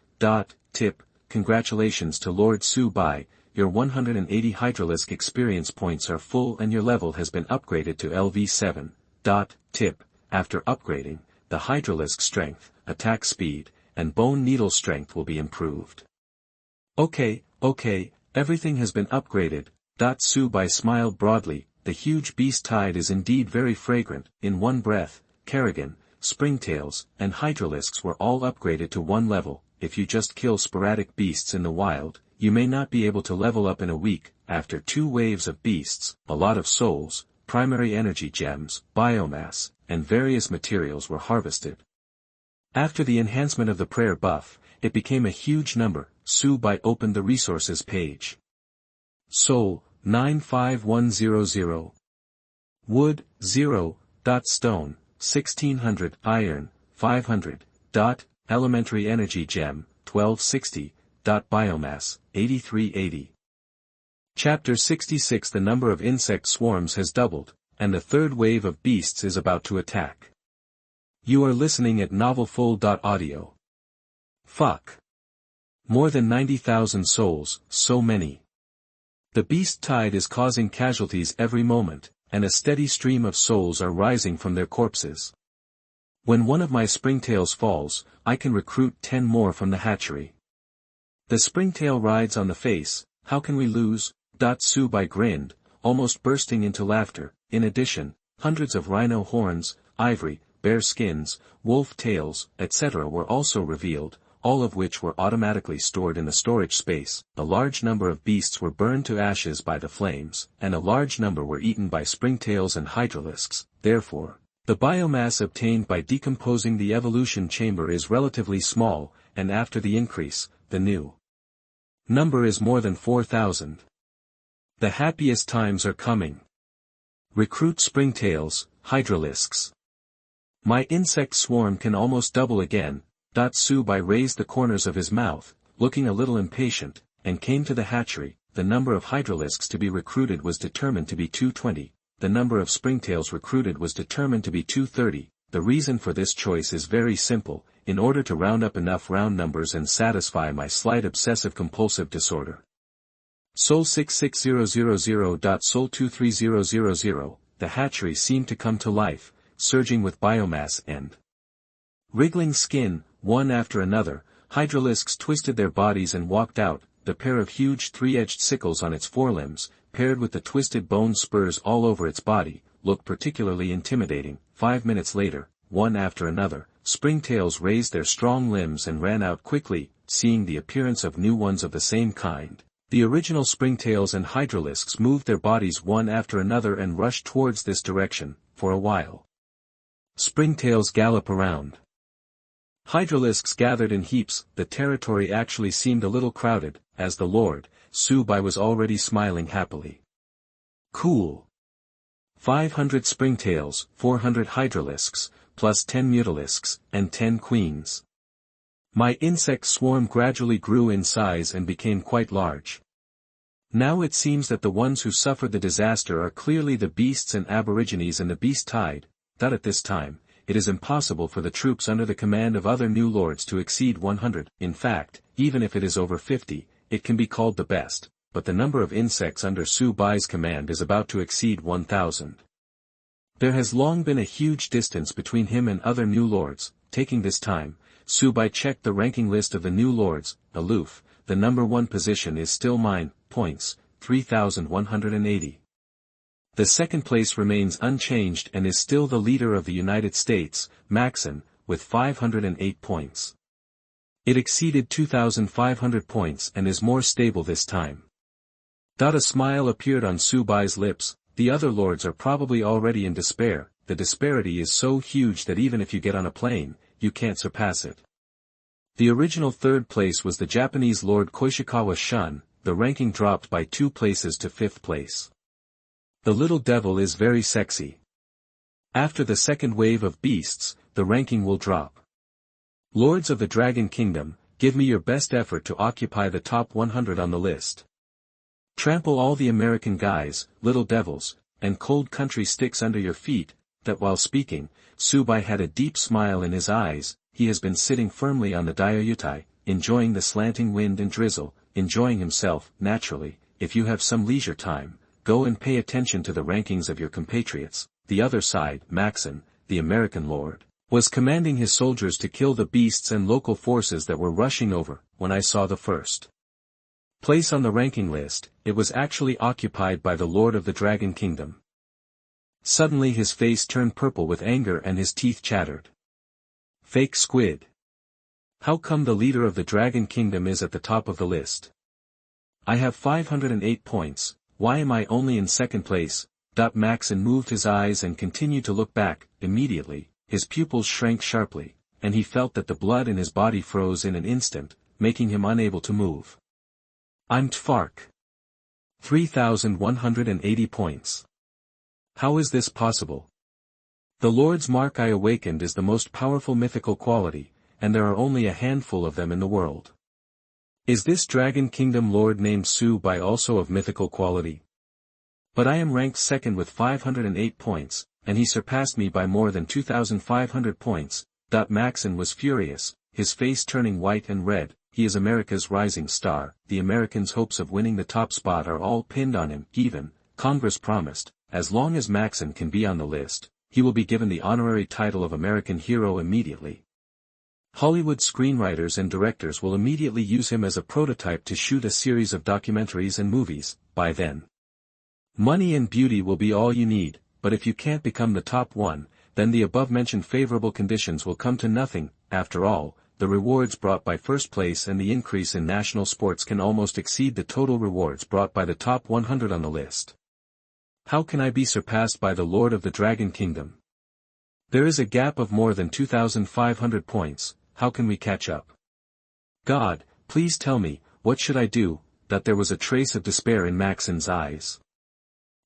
Tip, congratulations to Lord Subai, your 180 hydralisk experience points are full and your level has been upgraded to LV7. Tip, after upgrading, the hydralisk strength, attack speed, and bone needle strength will be improved. Okay, everything has been upgraded. Subai smiled broadly. The huge beast tide is indeed very fragrant. In one breath, Kerrigan, springtails, and hydralisks were all upgraded to 1 level. If you just kill sporadic beasts in the wild, you may not be able to level up in a week. After 2 waves of beasts, a lot of souls, primary energy gems, biomass, and various materials were harvested. After the enhancement of the prayer buff, it became a huge number. Subai opened the resources page. Soul, 95100. Wood, 0. Stone, 1600. Iron, 500. Elementary energy gem, 1260. Biomass, 8380. Chapter 66. The number of insect swarms has doubled, and the third wave of beasts is about to attack. You are listening at novelfull.audio. Fuck. More than 90,000 souls, so many. The beast tide is causing casualties every moment, and a steady stream of souls are rising from their corpses. When one of my springtails falls, I can recruit 10 more from the hatchery. The springtail rides on the face. How can we lose? Subai grinned, almost bursting into laughter. In addition, hundreds of rhino horns, ivory, bear skins, wolf tails, etc. were also revealed, all of which were automatically stored in the storage space. A large number of beasts were burned to ashes by the flames, and a large number were eaten by springtails and hydralisks. Therefore, the biomass obtained by decomposing the evolution chamber is relatively small, and after the increase, the new number is more than 4,000. The happiest times are coming. Recruit springtails, hydralisks. My insect swarm can almost double again. Subai raised the corners of his mouth, looking a little impatient, and came to the hatchery. the number of hydralisks to be recruited was determined to be 220, the number of springtails recruited was determined to be 230. The reason for this choice is very simple, in order to round up enough round numbers and satisfy my slight obsessive-compulsive disorder. Sol 66000. Sol 23000, the hatchery seemed to come to life, surging with biomass and wriggling skin, one after another. Hydralisks twisted their bodies and walked out, the pair of huge three-edged sickles on its forelimbs, paired with the twisted bone spurs all over its body, looked particularly intimidating. 5 minutes later, one after another, springtails raised their strong limbs and ran out quickly, seeing the appearance of new ones of the same kind. The original springtails and hydralisks moved their bodies one after another and rushed towards this direction. For a while, springtails gallop around. Hydralisks gathered in heaps. The territory actually seemed a little crowded, as the Lord, Subai was already smiling happily. Cool. 500 springtails, 400 hydralisks, plus 10 mutalisks, and 10 queens. My insect swarm gradually grew in size and became quite large. Now it seems that the ones who suffered the disaster are clearly the beasts and aborigines in the beast tide, that at this time, it is impossible for the troops under the command of other new lords to exceed 100, in fact, even if it is over 50, it can be called the best, but the number of insects under Subai's command is about to exceed 1,000. There has long been a huge distance between him and other new lords. Taking this time, Subai checked the ranking list of the new lords. Aloof, the number 1 position is still mine, points, 3,180. The second place remains unchanged and is still the leader of the United States, Maxon, with 508 points. It exceeded 2,500 points and is more stable this time. A smile appeared on Subai's lips. The other lords are probably already in despair. The disparity is so huge that even if you get on a plane, you can't surpass it. The original third place was the Japanese Lord Koishikawa Shun. The ranking dropped by 2 places to 5th place. The little devil is very sexy. After the second wave of beasts, the ranking will drop. Lords of the Dragon Kingdom, give me your best effort to occupy the top 100 on the list. Trample all the American guys, little devils, and cold country sticks under your feet. That while speaking, Subai had a deep smile in his eyes. He has been sitting firmly on the Diayutai, enjoying the slanting wind and drizzle, enjoying himself. Naturally, if you have some leisure time, go and pay attention to the rankings of your compatriots. The other side, Maxon, the American lord, was commanding his soldiers to kill the beasts and local forces that were rushing over. When I saw the first place on the ranking list, it was actually occupied by the Lord of the Dragon Kingdom. Suddenly his face turned purple with anger and his teeth chattered. Fake squid. How come the leader of the Dragon Kingdom is at the top of the list? I have 508 points, why am I only in second place? Maxon moved his eyes and continued to look back. Immediately, his pupils shrank sharply, and he felt that the blood in his body froze in an instant, making him unable to move. I'm Tfark. 3,180 points. How is this possible? The Lord's Mark I awakened is the most powerful mythical quality, and there are only a handful of them in the world. Is this Dragon Kingdom Lord named Subai also of mythical quality? But I am ranked second with 508 points, and he surpassed me by more than 2,500 points. Maxon was furious, his face turning white and red. He is America's rising star. The Americans' hopes of winning the top spot are all pinned on him. Even, Congress promised, as long as Maxon can be on the list, he will be given the honorary title of American Hero immediately. Hollywood screenwriters and directors will immediately use him as a prototype to shoot a series of documentaries and movies. By then, money and beauty will be all you need, but if you can't become the top one, then the above-mentioned favorable conditions will come to nothing. After all, the rewards brought by first place and the increase in national sports can almost exceed the total rewards brought by the top 100 on the list. How can I be surpassed by the Lord of the Dragon Kingdom? There is a gap of more than 2,500 points, how can we catch up? God, please tell me, what should I do? There was a trace of despair in Maxon's eyes.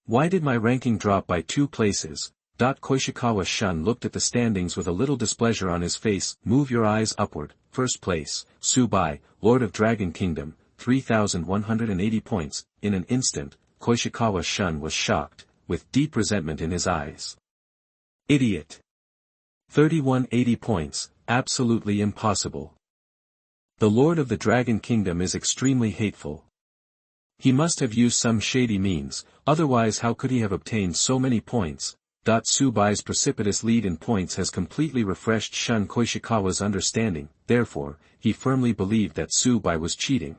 Why did my ranking drop by 2 places? Koishikawa Shun looked at the standings with a little displeasure on his face. Move your eyes upward. First place, Subai, Lord of Dragon Kingdom, 3,180 points. In an instant, Koishikawa Shun was shocked, with deep resentment in his eyes. Idiot! 3,180 points, absolutely impossible. The Lord of the Dragon Kingdom is extremely hateful. He must have used some shady means, otherwise how could he have obtained so many points? Tsubai's precipitous lead in points has completely refreshed Shun Koishikawa's understanding, therefore, he firmly believed that Tsubai was cheating.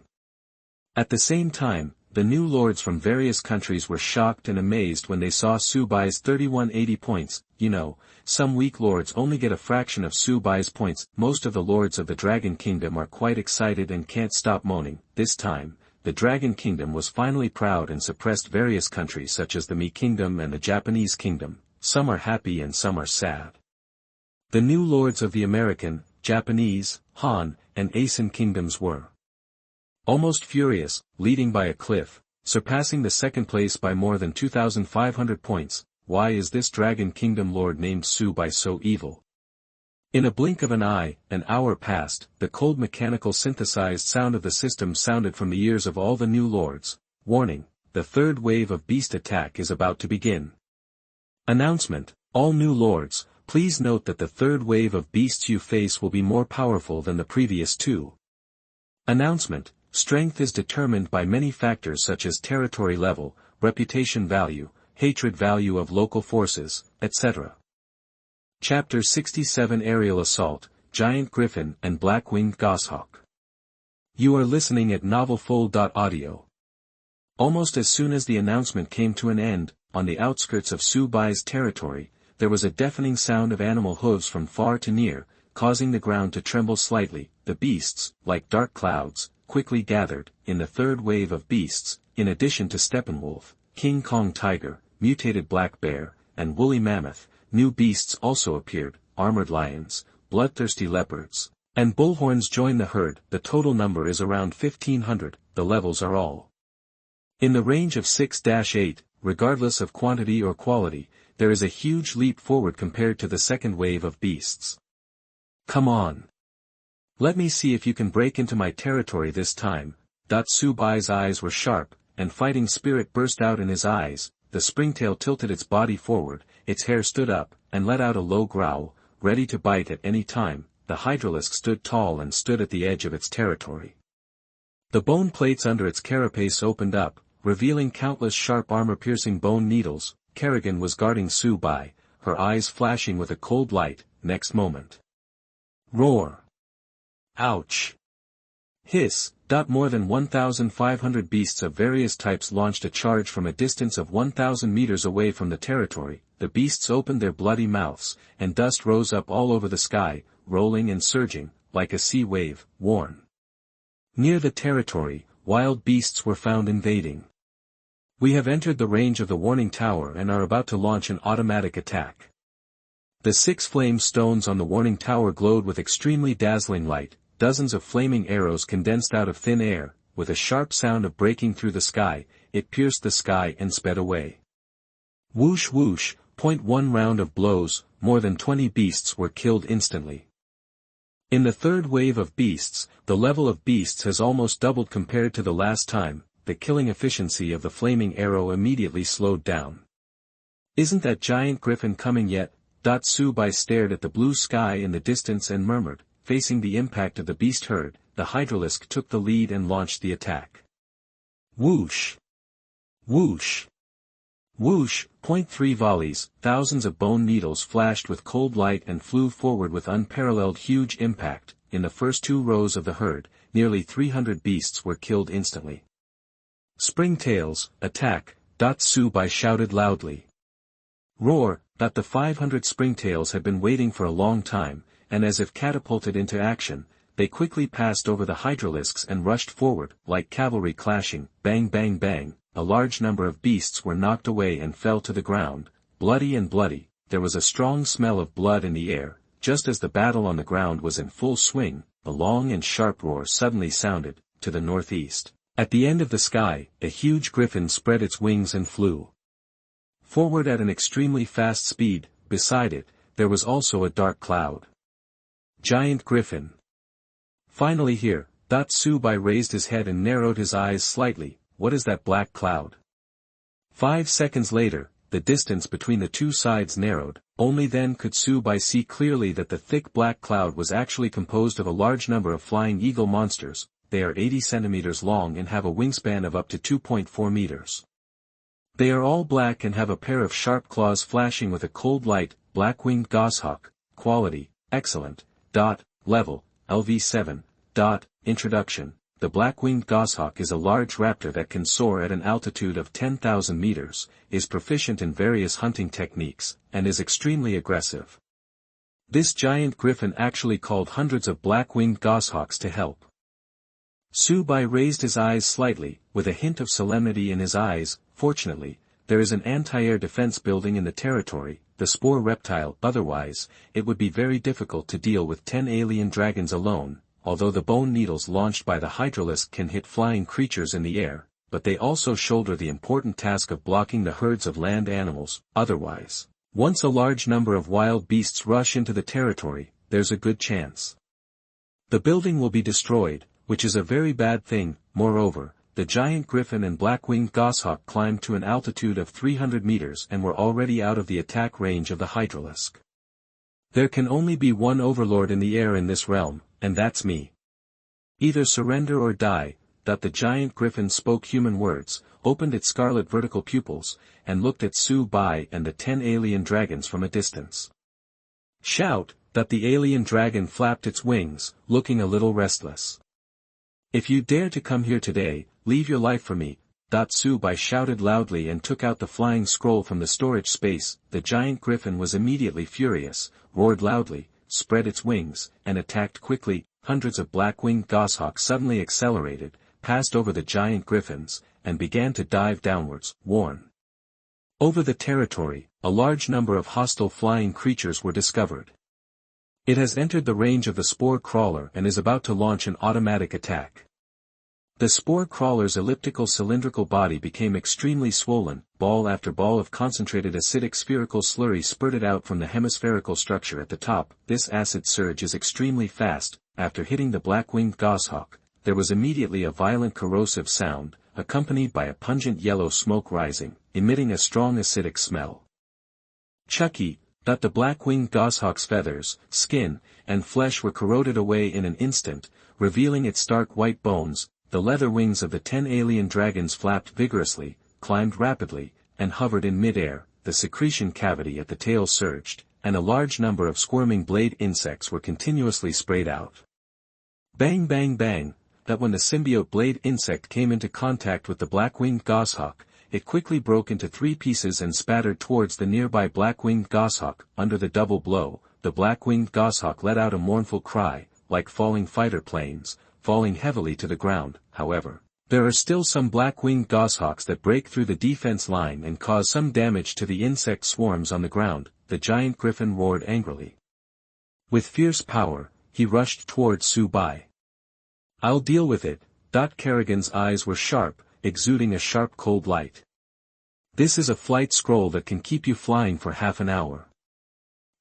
At the same time, the new lords from various countries were shocked and amazed when they saw Tsubai's 3,180 points. You know, some weak lords only get a fraction of Tsubai's points. Most of the lords of the Dragon Kingdom are quite excited and can't stop moaning. This time, the Dragon Kingdom was finally proud and suppressed various countries such as the Mii Kingdom and the Japanese Kingdom. Some are happy and some are sad. The new lords of the American, Japanese, Han, and Asian kingdoms were almost furious, leading by a cliff, surpassing the second place by more than 2,500 points. Why is this Dragon Kingdom lord named Tsubai so evil? In a blink of an eye, an hour passed. The cold mechanical synthesized sound of the system sounded from the ears of all the new lords. Warning, the third wave of beast attack is about to begin. Announcement, all new lords, please note that the third wave of beasts you face will be more powerful than the previous two. Announcement, strength is determined by many factors such as territory level, reputation value, hatred value of local forces, etc. Chapter 67 Aerial Assault, Giant Griffin and Black-Winged Goshawk. You are listening at novelfull.audio. Almost as soon as the announcement came to an end, on the outskirts of Tsubai's territory, there was a deafening sound of animal hooves from far to near, causing the ground to tremble slightly. The beasts, like dark clouds, quickly gathered. In the third wave of beasts, in addition to Steppenwolf, King Kong Tiger, mutated black bear, and woolly mammoth, new beasts also appeared, armored lions, bloodthirsty leopards, and bullhorns joined the herd. The total number is around 1,500, the levels are all in the range of 6-8, regardless of quantity or quality. There is a huge leap forward compared to the second wave of beasts. Come on. Let me see if you can break into my territory this time. Tsubai's eyes were sharp, and fighting spirit burst out in his eyes. The springtail tilted its body forward, its hair stood up, and let out a low growl, ready to bite at any time. The hydralisk stood tall and stood at the edge of its territory. The bone plates under its carapace opened up, revealing countless sharp armor-piercing bone needles. Kerrigan was guarding Tsubai, her eyes flashing with a cold light. Next moment. Roar! Ouch! Hiss! More than 1,500 beasts of various types launched a charge from a distance of 1,000 meters away from the territory. The beasts opened their bloody mouths, and dust rose up all over the sky, rolling and surging, like a sea wave. Warn! Near the territory, wild beasts were found invading. We have entered the range of the warning tower and are about to launch an automatic attack. The 6 flame stones on the warning tower glowed with extremely dazzling light. Dozens of flaming arrows condensed out of thin air. With a sharp sound of breaking through the sky, it pierced the sky and sped away. Whoosh whoosh, 1 round of blows, more than 20 beasts were killed instantly. In the third wave of beasts, the level of beasts has almost doubled compared to the last time. The killing efficiency of the flaming arrow immediately slowed down. Isn't that giant griffin coming yet? Tsubai stared at the blue sky in the distance and murmured. Facing the impact of the beast herd, the hydralisk took the lead and launched the attack. Whoosh! Whoosh! Whoosh! 3 volleys, thousands of bone needles flashed with cold light and flew forward with unparalleled huge impact. In the first 2 rows of the herd, nearly 300 beasts were killed instantly. Springtails, attack! Tsubai shouted loudly. Roar! The 500 springtails had been waiting for a long time, and as if catapulted into action, they quickly passed over the hydralisks and rushed forward, like cavalry clashing. Bang bang bang, a large number of beasts were knocked away and fell to the ground, bloody and bloody. There was a strong smell of blood in the air. Just as the battle on the ground was in full swing, a long and sharp roar suddenly sounded, to the northeast. At the end of the sky, a huge griffin spread its wings and flew forward at an extremely fast speed. Beside it, there was also a dark cloud. Giant Griffin. Finally here, Subai raised his head and narrowed his eyes slightly. What is that black cloud? 5 seconds later, the distance between the two sides narrowed. Only then could Subai see clearly that the thick black cloud was actually composed of a large number of flying eagle monsters. They are 80 centimeters long and have a wingspan of up to 2.4 meters. They are all black and have a pair of sharp claws flashing with a cold light. Black-winged goshawk. Quality, excellent. Level, LV7. Introduction. The black-winged goshawk is a large raptor that can soar at an altitude of 10,000 meters, is proficient in various hunting techniques, and is extremely aggressive. This giant griffin actually called hundreds of black-winged goshawks to help. Subai raised his eyes slightly, with a hint of solemnity in his eyes. Fortunately, there is an anti-air defense building in the territory, the spore reptile. Otherwise, it would be very difficult to deal with 10 alien dragons alone. Although the bone needles launched by the hydralisk can hit flying creatures in the air, but they also shoulder the important task of blocking the herds of land animals. Otherwise, once a large number of wild beasts rush into the territory, there's a good chance the building will be destroyed, which is a very bad thing. Moreover, the giant griffin and black-winged goshawk climbed to an altitude of 300 meters and were already out of the attack range of the hydralisk. There can only be one overlord in the air in this realm, and that's me. Either surrender or die. The giant griffin spoke human words, opened its scarlet vertical pupils, and looked at Subai and the 10 alien dragons from a distance. Shout! The alien dragon flapped its wings, looking a little restless. If you dare to come here today, leave your life for me. Subai shouted loudly and took out the flying scroll from the storage space. The giant griffin was immediately furious, roared loudly, spread its wings, and attacked quickly. Hundreds of black-winged goshawks suddenly accelerated, passed over the giant griffins, and began to dive downwards. Warn. Over the territory, a large number of hostile flying creatures were discovered. It has entered the range of the spore crawler and is about to launch an automatic attack. The spore crawler's elliptical cylindrical body became extremely swollen. Ball after ball of concentrated acidic spherical slurry spurted out from the hemispherical structure at the top. This acid surge is extremely fast. After hitting the black-winged goshawk, there was immediately a violent corrosive sound, accompanied by a pungent yellow smoke rising, emitting a strong acidic smell. Chucky! The black-winged goshawk's feathers, skin, and flesh were corroded away in an instant, revealing its stark white bones. The leather wings of the 10 alien dragons flapped vigorously, climbed rapidly, and hovered in mid-air. The secretion cavity at the tail surged, and a large number of squirming blade insects were continuously sprayed out. Bang bang bang! When the symbiote blade insect came into contact with the black-winged goshawk, it quickly broke into 3 pieces and spattered towards the nearby black-winged goshawk. Under the double blow, the black-winged goshawk let out a mournful cry, like falling fighter planes, falling heavily to the ground. However, there are still some black-winged goshawks that break through the defense line and cause some damage to the insect swarms on the ground. The giant griffin roared angrily. With fierce power, he rushed towards Subai. I'll deal with it. Kerrigan's eyes were sharp, exuding a sharp cold light. This is a flight scroll that can keep you flying for half an hour.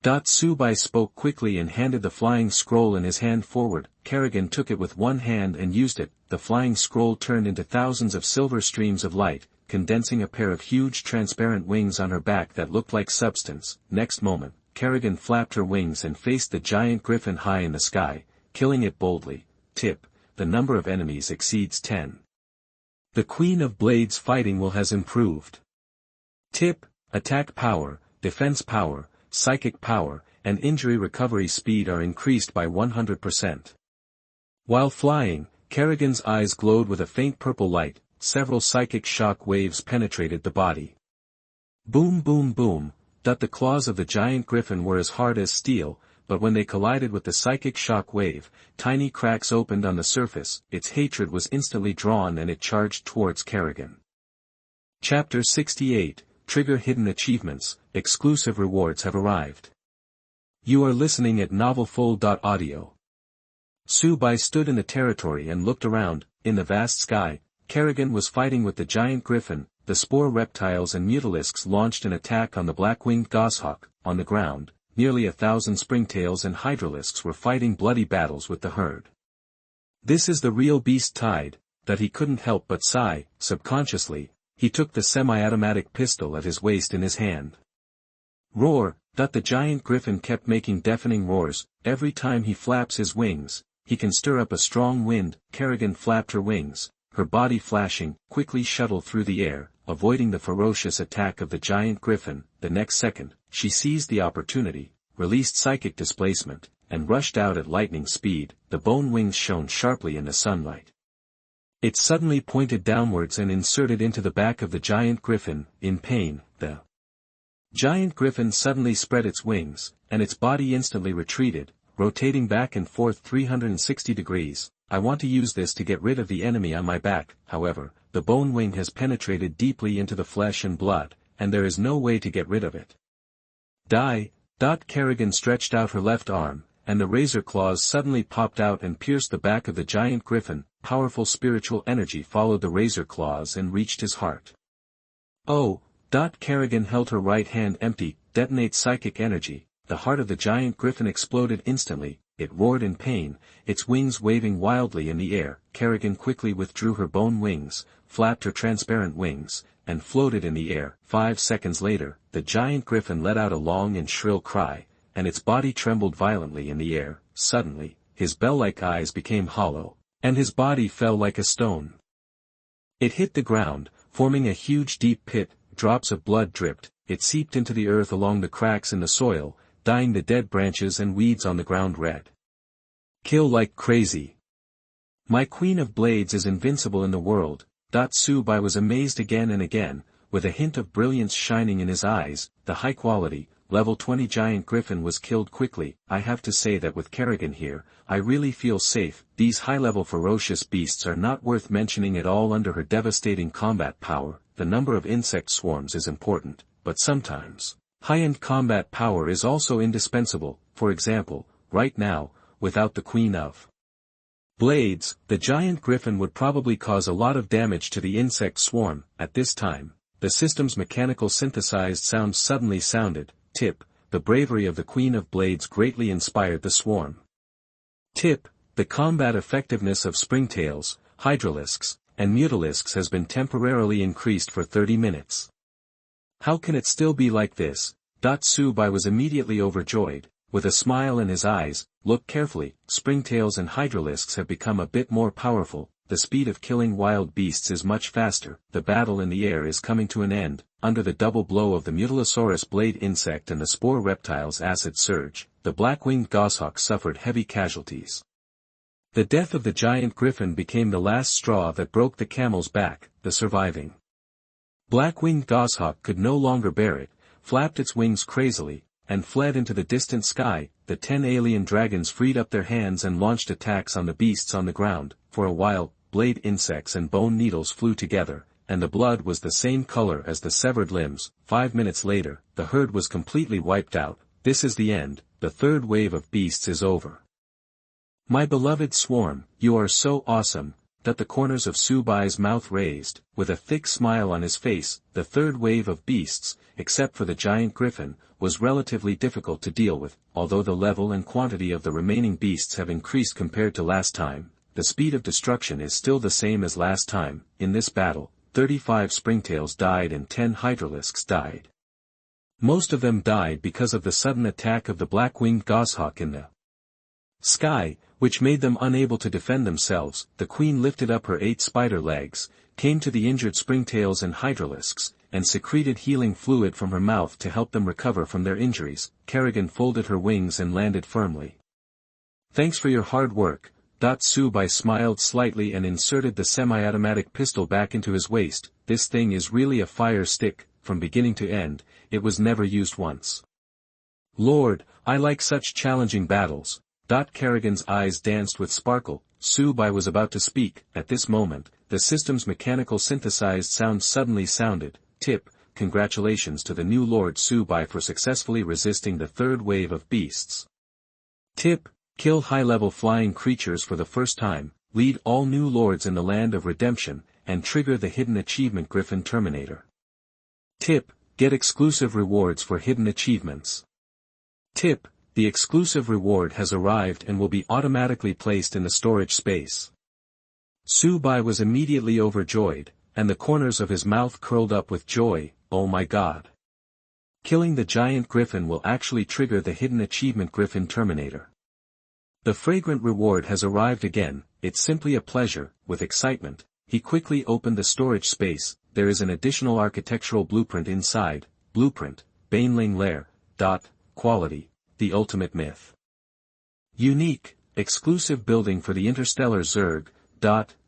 Subai spoke quickly and handed the flying scroll in his hand forward. Kerrigan took it with one hand and used it. The flying scroll turned into thousands of silver streams of light, condensing a pair of huge transparent wings on her back that looked like substance. Next moment, Kerrigan flapped her wings and faced the giant griffin high in the sky, killing it boldly. Tip: the number of enemies exceeds 10. The Queen of Blades fighting will has improved. Tip: attack power, defense power, psychic power, and injury recovery speed are increased by 100%. While flying, Kerrigan's eyes glowed with a faint purple light. Several psychic shock waves penetrated the body. Boom boom boom! The claws of the giant griffin were as hard as steel, but when they collided with the psychic shock wave, tiny cracks opened on the surface. Its hatred was instantly drawn and it charged towards Kerrigan. Chapter 68, Trigger Hidden Achievements. Exclusive rewards have arrived. You are listening at novelfull.audio. Subai stood in the territory and looked around. In the vast sky, Kerrigan was fighting with the giant griffin. The spore reptiles and mutalisks launched an attack on the black-winged goshawk. On the ground, nearly 1,000 springtails and hydralisks were fighting bloody battles with the herd. This is the real beast tide, that he couldn't help but sigh. Subconsciously, he took the semi-automatic pistol at his waist in his hand. Roar! The giant griffin kept making deafening roars. Every time he flaps his wings, he can stir up a strong wind. Kerrigan flapped her wings, her body flashing, quickly shuttled through the air, avoiding the ferocious attack of the giant griffin. The next second, she seized the opportunity, released psychic displacement, and rushed out at lightning speed. The bone wings shone sharply in the sunlight. It suddenly pointed downwards and inserted into the back of the giant griffin. In pain, the giant griffin suddenly spread its wings, and its body instantly retreated, rotating back and forth 360 degrees. I want to use this to get rid of the enemy on my back. However, the bone wing has penetrated deeply into the flesh and blood, and there is no way to get rid of it. Die! Kerrigan stretched out her left arm, and the razor claws suddenly popped out and pierced the back of the giant griffin. Powerful spiritual energy followed the razor claws and reached his heart. Oh! Kerrigan held her right hand empty. Detonate psychic energy. The heart of the giant griffin exploded instantly. It roared in pain, its wings waving wildly in the air. Kerrigan quickly withdrew her bone wings, flapped her transparent wings, and floated in the air. 5 seconds later, the giant griffin let out a long and shrill cry, and its body trembled violently in the air. Suddenly, his bell-like eyes became hollow, and his body fell like a stone. It hit the ground, forming a huge deep pit. Drops of blood dripped. It seeped into the earth along the cracks in the soil, dyeing the dead branches and weeds on the ground red. Kill like crazy. My Queen of Blades is invincible in the world. Su-bai was amazed again and again, with a hint of brilliance shining in his eyes. The high-quality, level 20 giant griffin was killed quickly. I have to say that with Kerrigan here, I really feel safe. These high-level ferocious beasts are not worth mentioning at all under her devastating combat power. The number of insect swarms is important, but sometimes, high-end combat power is also indispensable. For example, right now, without the Queen of Blades, the giant griffin would probably cause a lot of damage to the insect swarm. At this time, the system's mechanical synthesized sound suddenly sounded. Tip, the bravery of the Queen of Blades greatly inspired the swarm. Tip, the combat effectiveness of springtails, hydralisks, and mutalisks has been temporarily increased for 30 minutes. How can it still be like this? Su-bai was immediately overjoyed. With a smile in his eyes, look carefully, springtails and hydralisks have become a bit more powerful. The speed of killing wild beasts is much faster. The battle in the air is coming to an end. Under the double blow of the Mutilosaurus blade insect and the spore reptile's acid surge, the black-winged goshawk suffered heavy casualties. The death of the giant griffin became the last straw that broke the camel's back. The surviving black-winged goshawk could no longer bear it, flapped its wings crazily, and fled into the distant sky. The 10 alien dragons freed up their hands and launched attacks on the beasts on the ground. For a while, blade insects and bone needles flew together, and the blood was the same color as the severed limbs. 5 minutes later, the herd was completely wiped out. This is the end. The third wave of beasts is over. My beloved swarm, you are so awesome. The corners of Su-bai's mouth raised, with a thick smile on his face. The third wave of beasts, except for the giant griffin, was relatively difficult to deal with. Although the level and quantity of the remaining beasts have increased compared to last time, the speed of destruction is still the same as last time. In this battle, 35 springtails died and 10 hydralisks died. Most of them died because of the sudden attack of the black-winged goshawk in the sky, which made them unable to defend themselves. The queen lifted up her 8 spider legs, came to the injured springtails and hydralisks, and secreted healing fluid from her mouth to help them recover from their injuries. Kerrigan folded her wings and landed firmly. Thanks for your hard work. Su-bai smiled slightly and inserted the semi-automatic pistol back into his waist. This thing is really a fire stick. From beginning to end, it was never used once. Lord, I like such challenging battles. Kerrigan's eyes danced with sparkle. Su-bai was about to speak. At this moment, the system's mechanical synthesized sound suddenly sounded. Tip, congratulations to the new Lord Su-bai for successfully resisting the third wave of beasts. Tip, kill high-level flying creatures for the first time, lead all new lords in the land of redemption, and trigger the hidden achievement Griffin Terminator. Tip, get exclusive rewards for hidden achievements. Tip, the exclusive reward has arrived and will be automatically placed in the storage space. Su-bai was immediately overjoyed, and the corners of his mouth curled up with joy. Oh my god. Killing the giant Griffin will actually trigger the hidden achievement Griffin Terminator. The fragrant reward has arrived again. It's simply a pleasure. With excitement, he quickly opened the storage space. There is an additional architectural blueprint inside. Blueprint, Baneling Lair. Quality, the ultimate myth. Unique, exclusive building for the interstellar Zerg.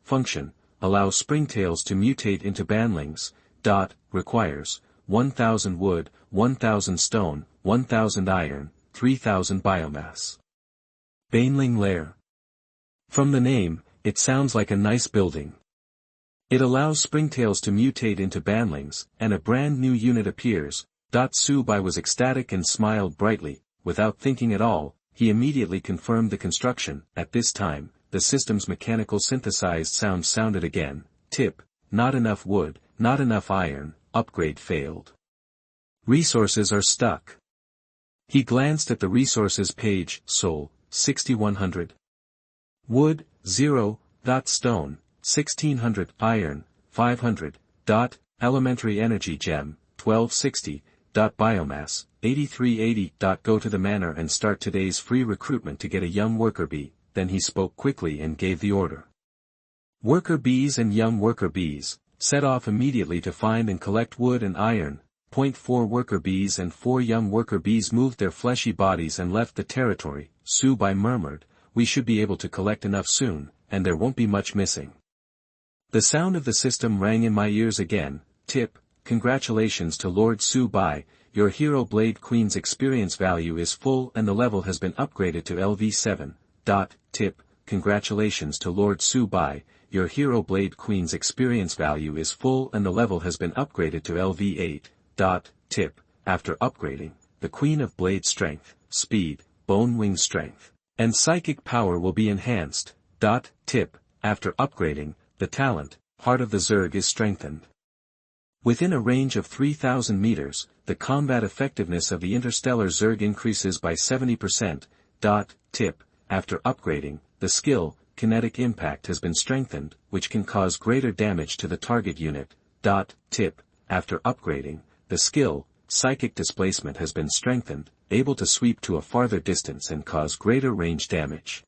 Function, allows springtails to mutate into banlings. Requires, 1000 wood, 1000 stone, 1000 iron, 3000 biomass. Baneling Lair. From the name, it sounds like a nice building. It allows springtails to mutate into banlings, and a brand new unit appears. Su-bai was ecstatic and smiled brightly. Without thinking at all, he immediately confirmed the construction. At this time, the system's mechanical synthesized sound sounded again. Tip, not enough wood, not enough iron, upgrade failed. Resources are stuck. He glanced at the resources page. Soul, 6100. Wood, 0. Stone, 1600. Iron, 500. Elementary energy gem, 1260. Biomass, 8380. Go to the manor and start today's free recruitment to get a young worker bee. Then he spoke quickly and gave the order. Worker bees and young worker bees, set off immediately to find and collect wood and iron. 4 worker bees and 4 young worker bees moved their fleshy bodies and left the territory. Su-bai murmured, we should be able to collect enough soon, and there won't be much missing. The sound of the system rang in my ears again. Tip, congratulations to Lord Su-bai, your Hero Blade Queen's experience value is full and the level has been upgraded to LV7. Tip, congratulations to Lord Su-bai, your Hero Blade Queen's experience value is full and the level has been upgraded to LV8. Tip, after upgrading, the Queen of Blade Strength, Speed, Bone Wing Strength, and Psychic Power will be enhanced. Tip, after upgrading, the talent, Heart of the Zerg is strengthened. Within a range of 3000 meters, the combat effectiveness of the interstellar Zerg increases by 70%. Tip, after upgrading, the skill, Kinetic Impact has been strengthened, which can cause greater damage to the target unit. Tip, after upgrading, the skill, Psychic Displacement has been strengthened, able to sweep to a farther distance and cause greater range damage.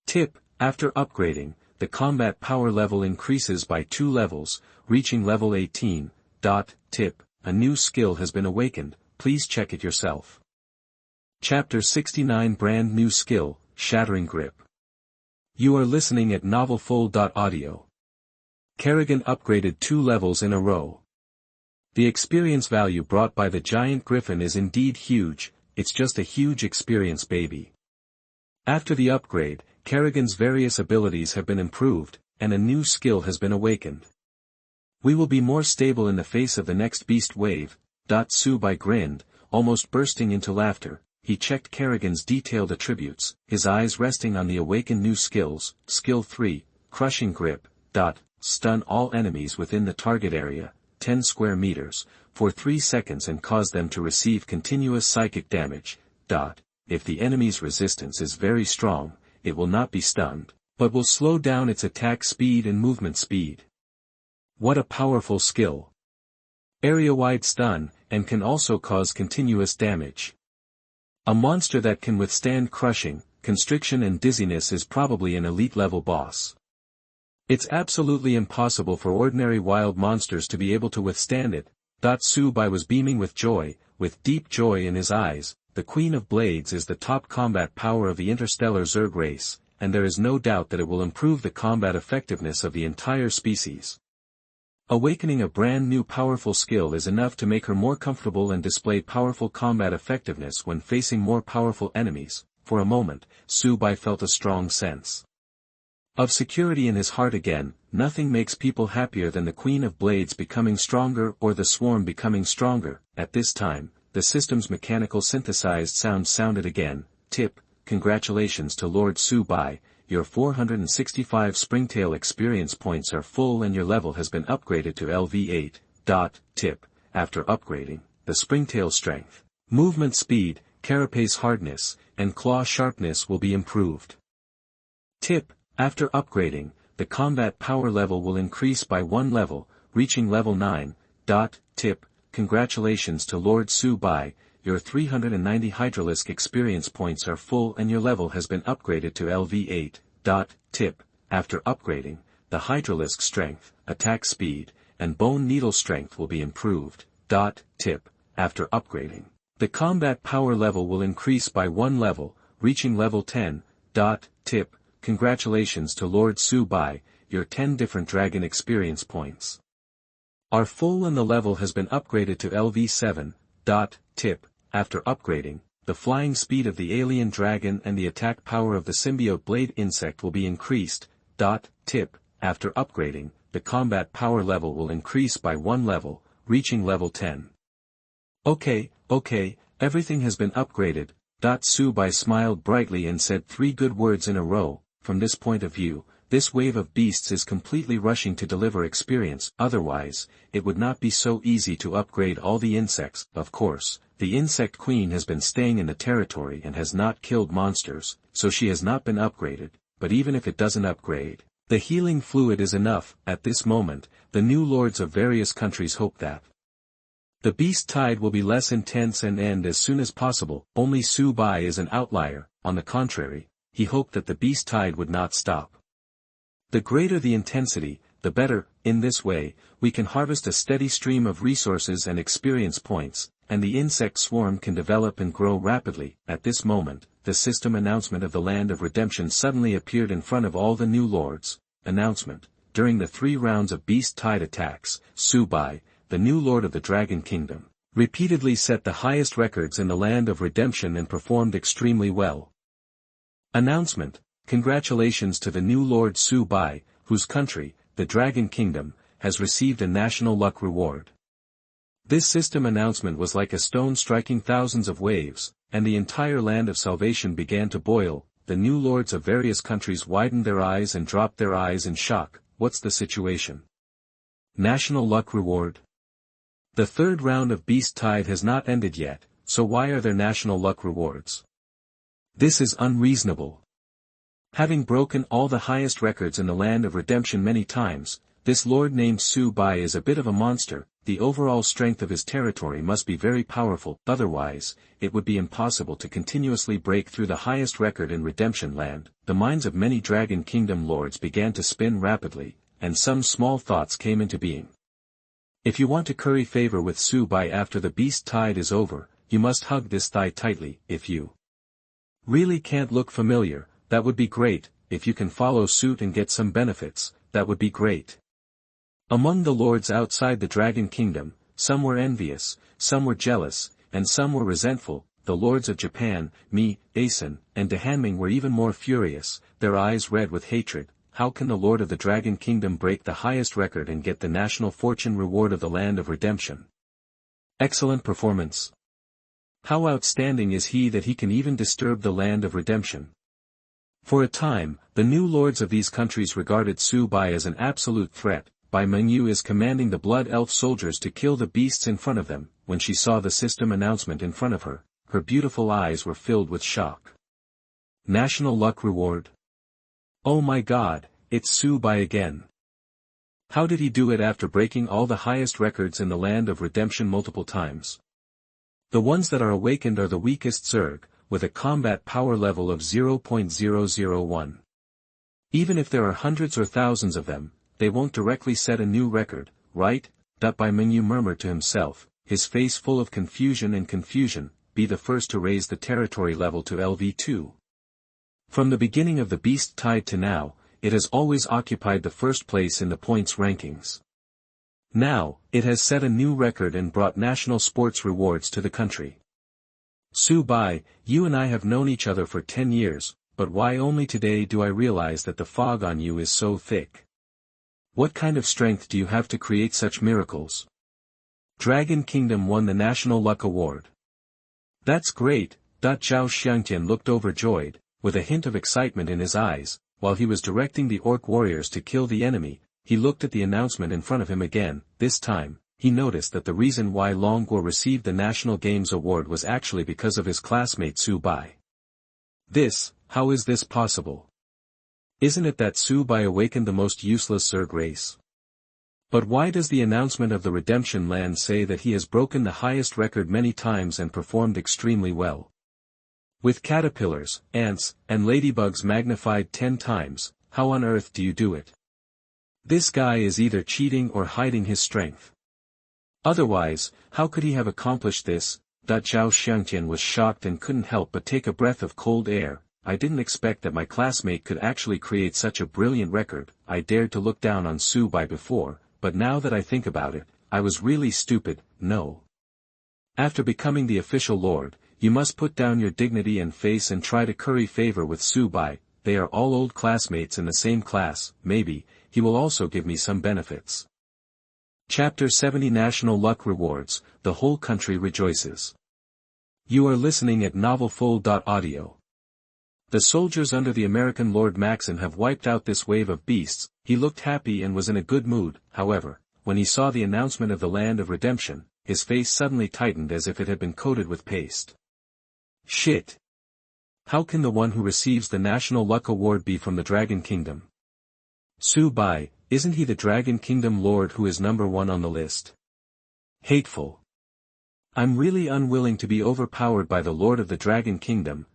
Tip, after upgrading, the combat power level increases by 2 levels, reaching level 18. Tip, a new skill has been awakened, please check it yourself. Chapter 69 Brand New Skill, Shattering Grip. You are listening at novelfull.audio. Kerrigan upgraded 2 levels in a row. The experience value brought by the giant Griffin is indeed huge, it's just a huge experience baby. After the upgrade, Kerrigan's various abilities have been improved, and a new skill has been awakened. We will be more stable in the face of the next beast wave. Su-bai grinned, almost bursting into laughter. He checked Kerrigan's detailed attributes, his eyes resting on the awakened new skills. Skill 3, Crushing Grip. Stun all enemies within the target area, 10 square meters, for 3 seconds and cause them to receive continuous psychic damage. If the enemy's resistance is very strong, it will not be stunned, but will slow down its attack speed and movement speed. What a powerful skill! Area-wide stun, and can also cause continuous damage. A monster that can withstand crushing, constriction and dizziness is probably an elite-level boss. It's absolutely impossible for ordinary wild monsters to be able to withstand it. Su-bai was beaming with joy, with deep joy in his eyes. The Queen of Blades is the top combat power of the interstellar Zerg race, and there is no doubt that it will improve the combat effectiveness of the entire species. Awakening a brand new powerful skill is enough to make her more comfortable and display powerful combat effectiveness when facing more powerful enemies. For a moment, Su-bai felt a strong sense of security in his heart again. Nothing makes people happier than the Queen of Blades becoming stronger or the swarm becoming stronger. At this time, the system's mechanical synthesized sound sounded again. Tip, congratulations to Lord Su-bai, your 465 Springtail experience points are full and your level has been upgraded to LV8. Tip, after upgrading, the Springtail strength, movement speed, carapace hardness, and claw sharpness will be improved. Tip, after upgrading, the combat power level will increase by 1 level, reaching level 9. Tip: congratulations to Lord Su Bai, your 390 Hydralisk experience points are full and your level has been upgraded to LV8. Tip: after upgrading, the Hydralisk strength, attack speed, and bone needle strength will be improved. Tip: after upgrading, the combat power level will increase by 1 level, reaching level 10. Tip: congratulations to Lord Su Bai, your 10 different dragon experience points are full and the level has been upgraded to LV7. Tip: after upgrading, the flying speed of the alien dragon and the attack power of the symbiote blade insect will be increased. Tip: after upgrading, the combat power level will increase by 1 level, reaching level 10. Okay, everything has been upgraded. Su Bai smiled brightly and said 3 good words in a row. From this point of view, this wave of beasts is completely rushing to deliver experience, otherwise, it would not be so easy to upgrade all the insects. Of course, the insect queen has been staying in the territory and has not killed monsters, so she has not been upgraded, but even if it doesn't upgrade, the healing fluid is enough. At this moment, the new lords of various countries hope that the beast tide will be less intense and end as soon as possible. Only Su Bai is an outlier. On the contrary, he hoped that the beast tide would not stop. The greater the intensity, the better. In this way, we can harvest a steady stream of resources and experience points, and the insect swarm can develop and grow rapidly. At this moment, the system announcement of the Land of Redemption suddenly appeared in front of all the new lords. Announcement: during the 3 rounds of beast tide attacks, Su Bai, the new lord of the Dragon Kingdom, repeatedly set the highest records in the Land of Redemption and performed extremely well. Announcement: congratulations to the new Lord Su Bai, whose country, the Dragon Kingdom, has received a national luck reward. This system announcement was like a stone striking thousands of waves, and the entire Land of Salvation began to boil. The new lords of various countries widened their eyes and dropped their eyes in shock. What's the situation? National luck reward? The 3rd round of beast tide has not ended yet, so why are there national luck rewards? This is unreasonable. Having broken all the highest records in the Land of Redemption many times, this lord named Su Bai is a bit of a monster. The overall strength of his territory must be very powerful, otherwise, it would be impossible to continuously break through the highest record in Redemption Land. The minds of many Dragon Kingdom lords began to spin rapidly, and some small thoughts came into being. If you want to curry favor with Su Bai after the beast tide is over, you must hug this thigh tightly. If you really can't look familiar, that would be great. If you can follow suit and get some benefits, that would be great. Among the lords outside the Dragon Kingdom, some were envious, some were jealous, and some were resentful. The lords of Japan, Mi, Asen, and Dahanming were even more furious, their eyes red with hatred. How can the Lord of the Dragon Kingdom break the highest record and get the national fortune reward of the Land of Redemption? Excellent performance. How outstanding is he that he can even disturb the Land of Redemption? For a time, the new lords of these countries regarded Su Bai as an absolute threat. Bai Mengyu is commanding the Blood Elf soldiers to kill the beasts in front of them. When she saw the system announcement in front of her, her beautiful eyes were filled with shock. National luck reward? Oh my God, it's Su Bai again. How did he do it after breaking all the highest records in the Land of Redemption multiple times? The ones that are awakened are the weakest Zerg, with a combat power level of 0.001. Even if there are hundreds or thousands of them, they won't directly set a new record, right? Bai Mengyu murmured to himself, his face full of confusion. Be the first to raise the territory level to LV2. From the beginning of the beast tide to now, it has always occupied the first place in the points rankings. Now, it has set a new record and brought national sports rewards to the country. Su Bai, you and I have known each other for 10 years, but why only today do I realize that the fog on you is so thick? What kind of strength do you have to create such miracles? Dragon Kingdom won the National Luck Award. That's great. Zhao Xiangtian looked overjoyed, with a hint of excitement in his eyes. While he was directing the orc warriors to kill the enemy, he looked at the announcement in front of him again. This time, he noticed that the reason why Long Guo received the National Games Award was actually because of his classmate Su Bai. How is this possible? Isn't it that Subai awakened the most useless Zerg race? But why does the announcement of the redemption land say that he has broken the highest record many times and performed extremely well? With caterpillars, ants, and ladybugs magnified 10 times, how on earth do you do it? This guy is either cheating or hiding his strength. Otherwise, how could he have accomplished this? Zhao Xiangtian was shocked and couldn't help but take a breath of cold air. I didn't expect that my classmate could actually create such a brilliant record. I dared to look down on Subai before, but now that I think about it, I was really stupid. No. After becoming the official lord, you must put down your dignity and face and try to curry favor with Subai. They are all old classmates in the same class. Maybe he will also give me some benefits. Chapter 70 National Luck Rewards. The whole country rejoices. You are listening at novelfull.audio. The soldiers under the American Lord Maxon have wiped out this wave of beasts. He looked happy and was in a good mood. However, when he saw the announcement of the Land of Redemption, his face suddenly tightened as if it had been coated with paste. Shit! How can the one who receives the National Luck Award be from the Dragon Kingdom? Subai, isn't he the Dragon Kingdom Lord who is number 1 on the list? Hateful. I'm really unwilling to be overpowered by the Lord of the Dragon Kingdom.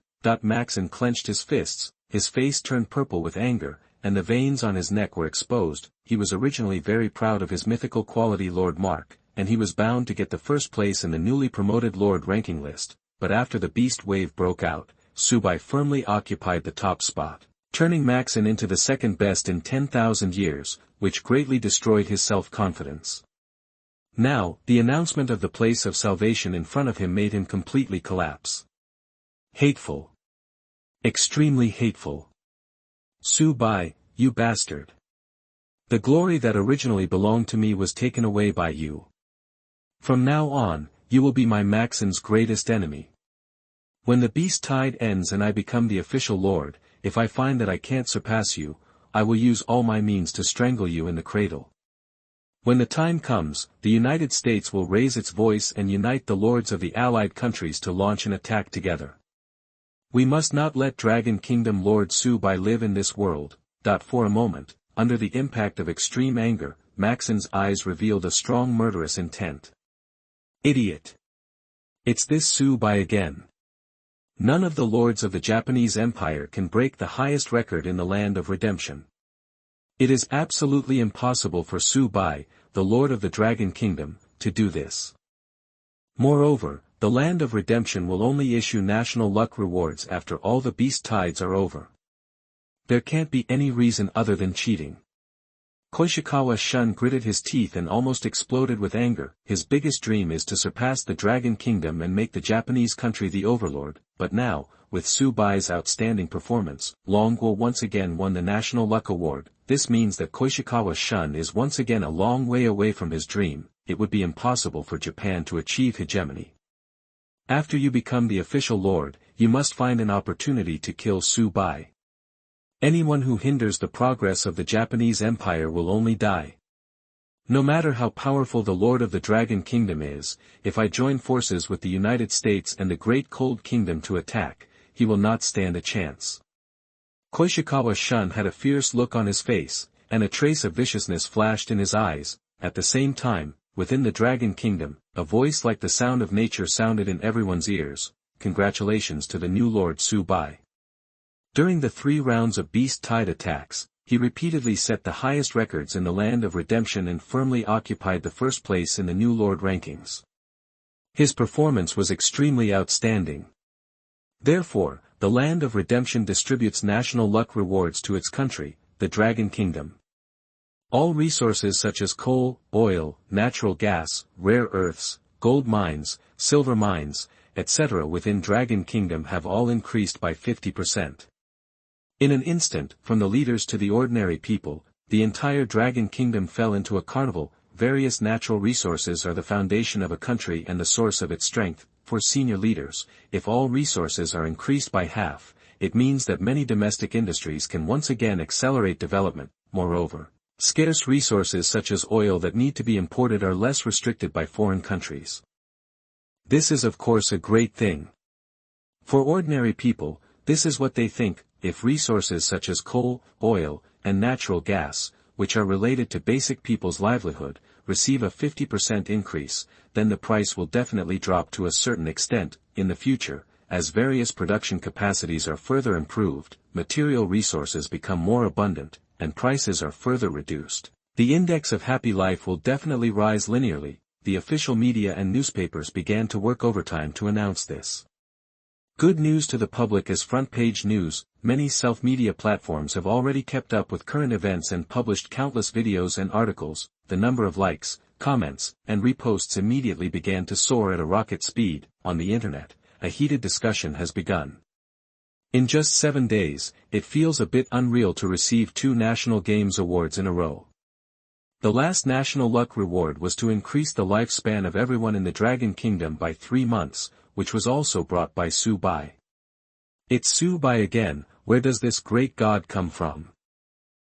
Maxon clenched his fists, his face turned purple with anger, and the veins on his neck were exposed. He was originally very proud of his mythical quality Lord Mark, and he was bound to get the first place in the newly promoted Lord ranking list, but after the beast wave broke out, Subai firmly occupied the top spot, turning Maxon into the second best in 10,000 years, which greatly destroyed his self-confidence. Now, the announcement of the place of salvation in front of him made him completely collapse. Hateful. Extremely hateful. Subai, you bastard. The glory that originally belonged to me was taken away by you. From now on, you will be my Maxon's greatest enemy. When the beast tide ends and I become the official lord, if I find that I can't surpass you, I will use all my means to strangle you in the cradle. When the time comes, the United States will raise its voice and unite the lords of the allied countries to launch an attack together. We must not let Dragon Kingdom Lord Subai live in this world. For a moment, under the impact of extreme anger, Maxon's eyes revealed a strong murderous intent. Idiot! It's this Subai again. None of the lords of the Japanese Empire can break the highest record in the Land of Redemption. It is absolutely impossible for Subai, the Lord of the Dragon Kingdom, to do this. Moreover, the Land of Redemption will only issue national luck rewards after all the beast tides are over. There can't be any reason other than cheating. Koishikawa Shun gritted his teeth and almost exploded with anger. His biggest dream is to surpass the Dragon Kingdom and make the Japanese country the overlord, but now, with Subai's outstanding performance, Longguo once again won the National Luck Award. This means that Koishikawa Shun is once again a long way away from his dream. It would be impossible for Japan to achieve hegemony. After you become the official lord, you must find an opportunity to kill Subai. Anyone who hinders the progress of the Japanese Empire will only die. No matter how powerful the Lord of the Dragon Kingdom is, if I join forces with the United States and the Great Cold Kingdom to attack, he will not stand a chance. Koishikawa Shun had a fierce look on his face, and a trace of viciousness flashed in his eyes. At the same time, within the Dragon Kingdom, a voice like the sound of nature sounded in everyone's ears. Congratulations to the new Lord Subai. During the 3 rounds of beast tide attacks, he repeatedly set the highest records in the Land of Redemption and firmly occupied the first place in the new Lord rankings. His performance was extremely outstanding. Therefore, the Land of Redemption distributes national luck rewards to its country, the Dragon Kingdom. All resources such as coal, oil, natural gas, rare earths, gold mines, silver mines, etc. within Dragon Kingdom have all increased by 50%. In an instant, from the leaders to the ordinary people, the entire Dragon Kingdom fell into a carnival. Various natural resources are the foundation of a country and the source of its strength. For senior leaders, if all resources are increased by half, it means that many domestic industries can once again accelerate development. Moreover, scarce resources such as oil that need to be imported are less restricted by foreign countries. This is of course a great thing. For ordinary people, this is what they think. if resources such as coal, oil, and natural gas, which are related to basic people's livelihood, receive a 50% increase, then the price will definitely drop to a certain extent. In the future, as various production capacities are further improved, material resources become more abundant, and prices are further reduced, the index of happy life will definitely rise linearly. The official media and newspapers began to work overtime to announce this. Good news to the public as front-page news. Many self-media platforms have already kept up with current events and published countless videos and articles. The number of likes, comments, and reposts immediately began to soar at a rocket speed. On the internet, a heated discussion has begun. In just 7 days, it feels a bit unreal to receive 2 National Games Awards in a row. The last National Luck Reward was to increase the lifespan of everyone in the Dragon Kingdom by 3 months, which was also brought by Su Bai. It's Su Bai again. Where does this great god come from?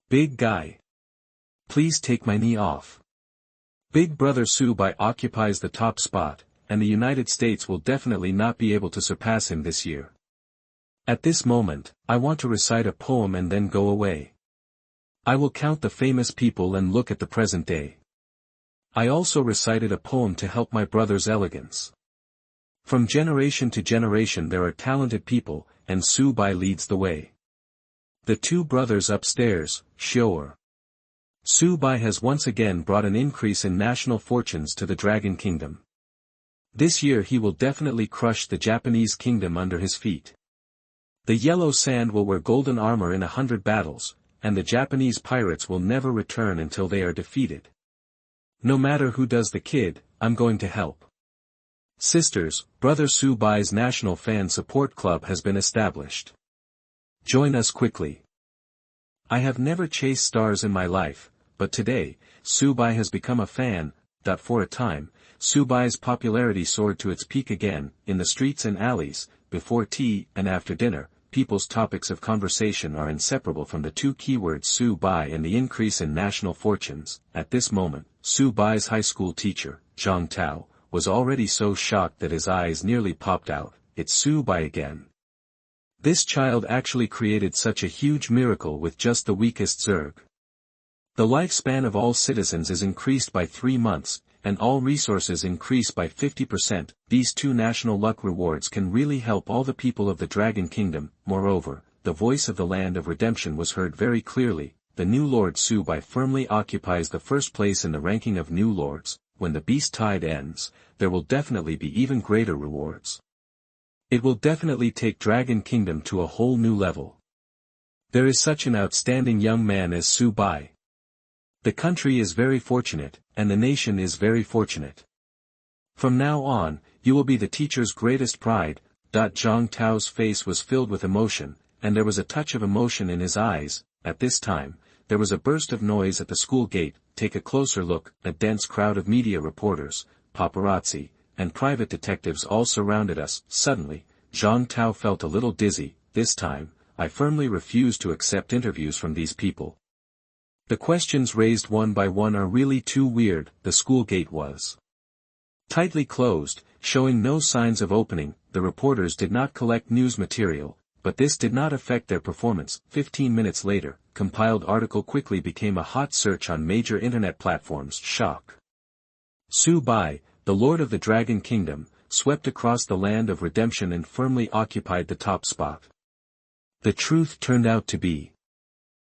Big guy. Please take my knee off. Big brother Su Bai occupies the top spot, and the United States will definitely not be able to surpass him this year. At this moment, I want to recite a poem and then go away. I will count the famous people and look at the present day. I also recited a poem to help my brother's elegance. From generation to generation there are talented people, and Su Bai leads the way. The 2 brothers upstairs, sure. Su Bai has once again brought an increase in national fortunes to the Dragon Kingdom. This year he will definitely crush the Japanese kingdom under his feet. The yellow sand will wear golden armor in 100 battles, and the Japanese pirates will never return until they are defeated. No matter who does the kid, I'm going to help. Sisters, brother Su Bai's National Fan Support Club has been established. Join us quickly. I have never chased stars in my life, but today, Su Bai has become a fan. For a time, Su Bai's popularity soared to its peak again. In the streets and alleys, before tea and after dinner, people's topics of conversation are inseparable from the 2 keywords Su Bai and the increase in national fortunes. At this moment, Su Bai's high school teacher, Zhang Tao, was already so shocked that his eyes nearly popped out. It's Su Bai again. This child actually created such a huge miracle with just the weakest Zerg. The lifespan of all citizens is increased by 3 months, and all resources increase by 50%. These 2 national luck rewards can really help all the people of the Dragon Kingdom. Moreover, the voice of the Land of Redemption was heard very clearly. The new Lord Su Bai firmly occupies the first place in the ranking of new lords. When the beast tide ends, there will definitely be even greater rewards. It will definitely take Dragon Kingdom to a whole new level. There is such an outstanding young man as Su Bai. The country is very fortunate, and the nation is very fortunate. From now on, you will be the teacher's greatest pride. Zhang Tao's face was filled with emotion, and there was a touch of emotion in his eyes. At this time, there was a burst of noise at the school gate. Take a closer look. A dense crowd of media reporters, paparazzi, and private detectives all surrounded us. Suddenly, Zhang Tao felt a little dizzy. This time, I firmly refuse to accept interviews from these people. The questions raised one by one are really too weird. The school gate was tightly closed, showing no signs of opening. The reporters did not collect news material, but this did not affect their performance. 15 minutes later, compiled article quickly became a hot search on major internet platforms. Shock. Su Bai, the Lord of the Dragon Kingdom, swept across the Land of Redemption and firmly occupied the top spot. The truth turned out to be